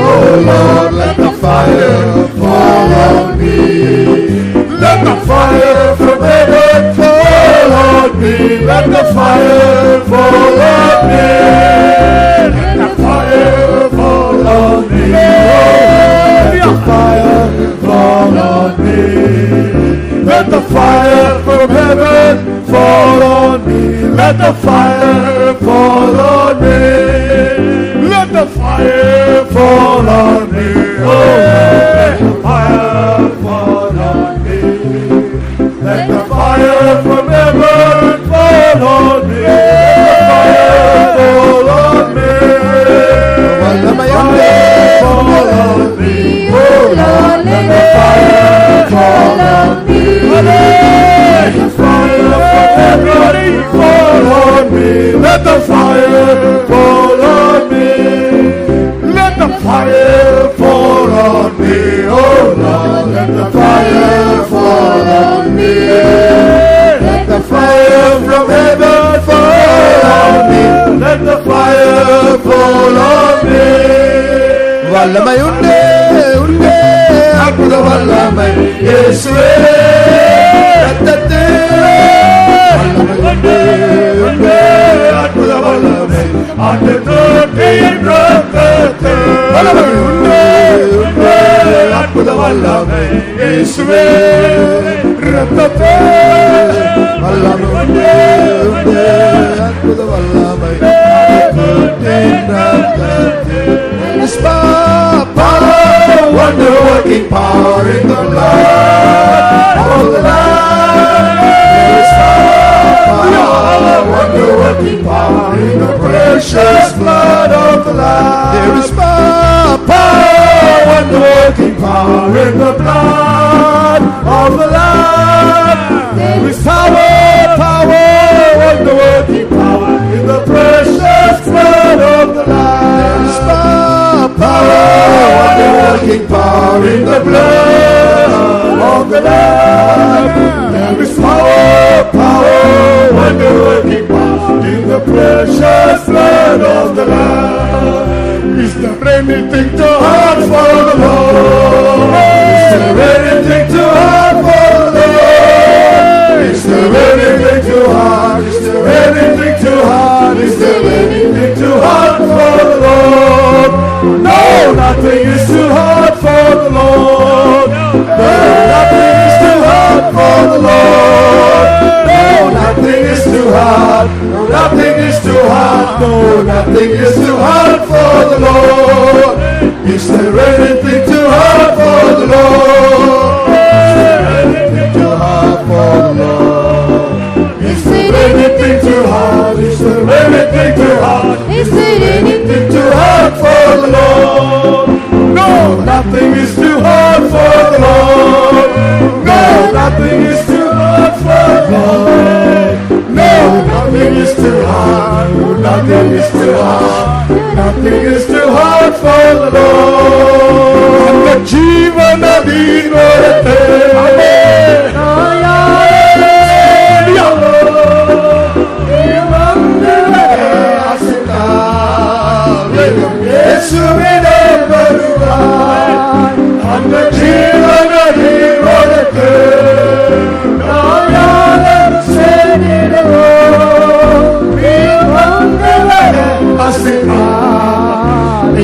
Lord, let the fire fall on me. Let the fire from heaven fall on me. Let the fire fall on me. Let the fire fall on me. Let the fire fall on me. Let the fire from heaven fall on me. Let the fire fall on me. Let the fire fall on me. Oh, let the fire fall on me. Let the fire from heaven fall on me. Let the fire fall on me. Let the fire fall on me. Oh Lord, let the fire fall on me. Let the fire from heaven fall on me. Let the fire fall on me. Let the fire fall on me. Oh Lord, let the fire fall on me. Let the fire from heaven fall on me. Let the fire fall on me. வல்லமை உண்டே உண்டே அற்புத வல்லமை இயேசுவே ரத்தத்தே வல்லமை உண்டே உண்டே அற்புத வல்லமை ஆண்டவரின் ரத்தத்தே வல்லமை உண்டே உண்டே அற்புத வல்லமை இயேசுவே ரத்தத்தே வல்லமை உண்டே உண்டே அற்புத வல்லமை ஆண்டவரின் ரத்தத்தே power, wonder-working power in the blood of the Lamb. There is power, wonder-working power in the precious blood of the Lamb. There is power, wonder-working power in the blood of the Lamb. There is power, wonder-working power in the precious blood of the Lamb. There is power, wonder-working power in the blood of the Lamb. There is power, wonder-working power in the precious blood of the Lamb. Is there anything too hard for the Lord? Is there anything too hard for the Lord? Is there anything too hard? Is there anything too hard? Is there anything too hard for the Lord? No, nothing is too hard for the Lord. No, nothing is too hard for the Lord. No, nothing is too hard. No, nothing is too hard. No, nothing is too hard for the Lord. Is there anything too hard for the Lord? Is there anything too hard for the Lord? Is there anything too hard? Is there anything too hard? Is there anything too hard for the Lord? No, nothing is too hard for the Lord. No, nothing is too hard for the Lord. No, nothing is too hard. No, nothing is too hard. Nothing is too hard for the Lord. And the Jeevan Adin Varate. Yesuvine varuvai அந்த ஜீவனடி கொடுத்து நாயாளர் சேனிடுவோம் நீ வந்தவர அசினார்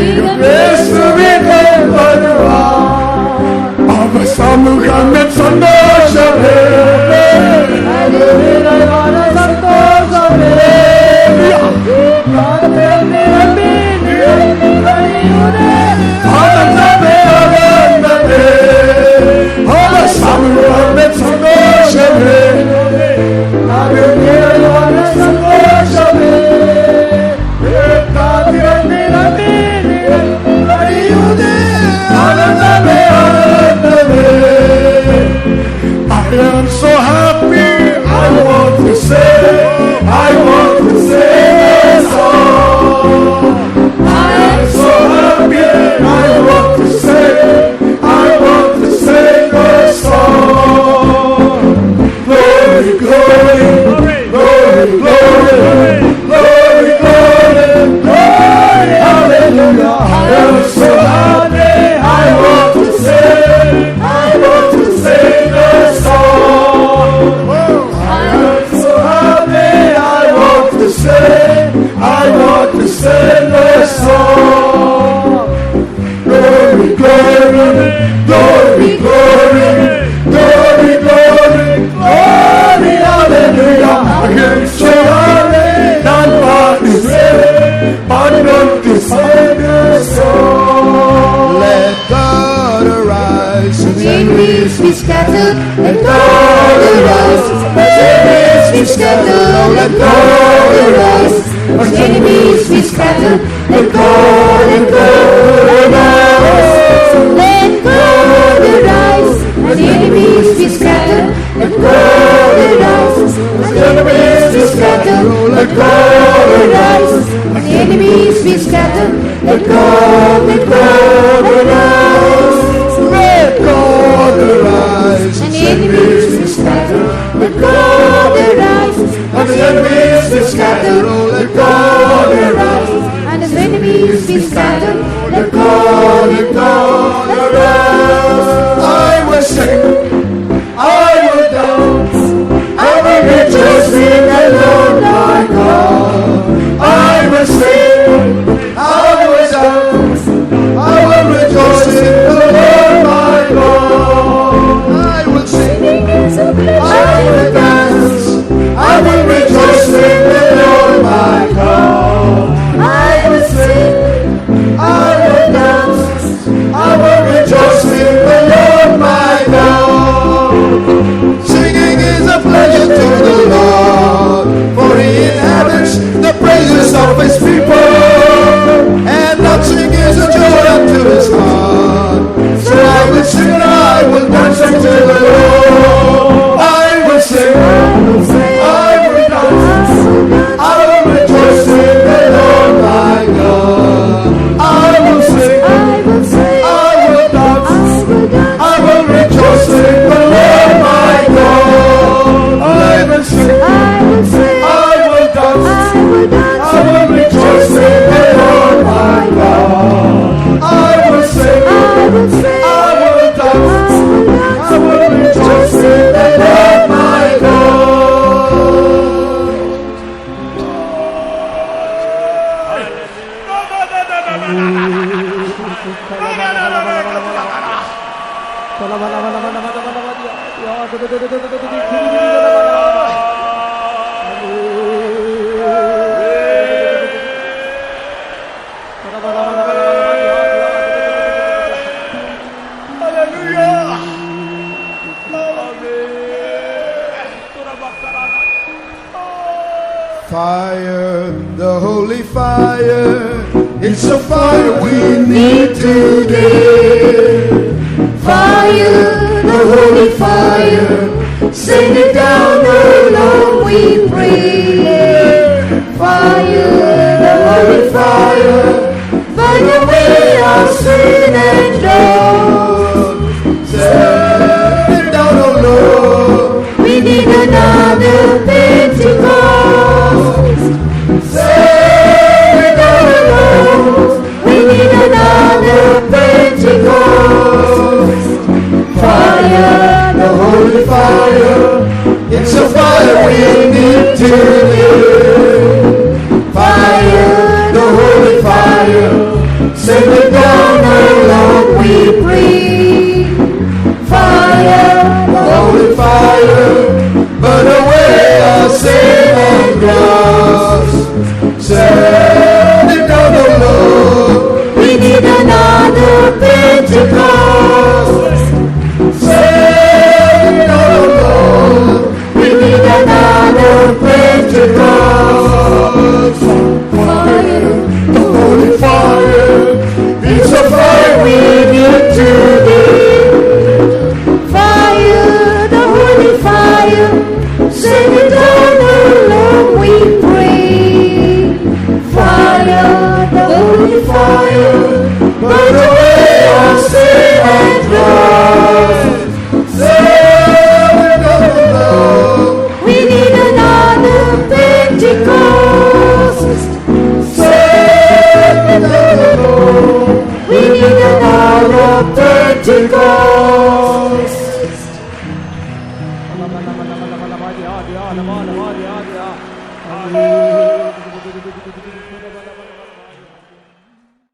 இயேசுவினை வருவார் அவர் சமூகம் சொன்ன மகிழ்ச்சியாலே நான் பாடுவேன், பாடுவது Let God arise and the enemies be scattered. Let God arise, the enemies be scattered. Let God arise, the enemies be scattered. Let God arise. Let God arise, the enemies be scattered. Let God arise, the enemies be scattered. Let God arise, the enemies be scattered. Let God arise. Let God arise And the enemies be scattered. Let God arise. And the enemies be scattered. Let God arise. And his enemies be scattered. Let God arise. I will sing, I will dance, I will rejoice in the Lord my God. I will sing, I will dance, I will rejoice in the Lord my God. I will sing, I will dance, I will rejoice in the Lord my God. I will sing, I will dance, I will rejoice in the Lord my God. Singing is a pleasure to the Lord, for he inhabits the praises of his people, and dancing is a joy unto his heart. So I will sing and I will dance unto the Lord. I will sing, I will dance, I will rejoice in the Lord my God. I will sing, I will dance, I will rejoice in the Lord my God. I will sing, I will dance, I will rejoice in the Lord my God. I will sing, I will dance, I will rejoice in the Lord my God. Fire, the holy fire, it's a fire we need today. Fire, the holy fire, send it down, oh Lord, we pray. Fire, the holy fire, burn away our sin and love. Send it down, oh Lord. We need another Pentecost. Send it down, oh Lord. We need another Pentecost. Fire, the holy fire, It's a fire we need today. fire, the holy fire, send it down, oh Lord, we pray. Fire, the holy fire, Burn away our sin and dross. Send it down, oh Lord. we need another Pentecost. Send it down, oh Lord. We need another Pentecost. Fire, The holy fire, it's a fire we need today. fire, the holy fire, send it down, oh Lord, we pray. Fire, the holy fire, burn away our sin and dross. Send it down, oh Lord. We need another Pentecost. Send it down, oh Lord. We need another Pentecost.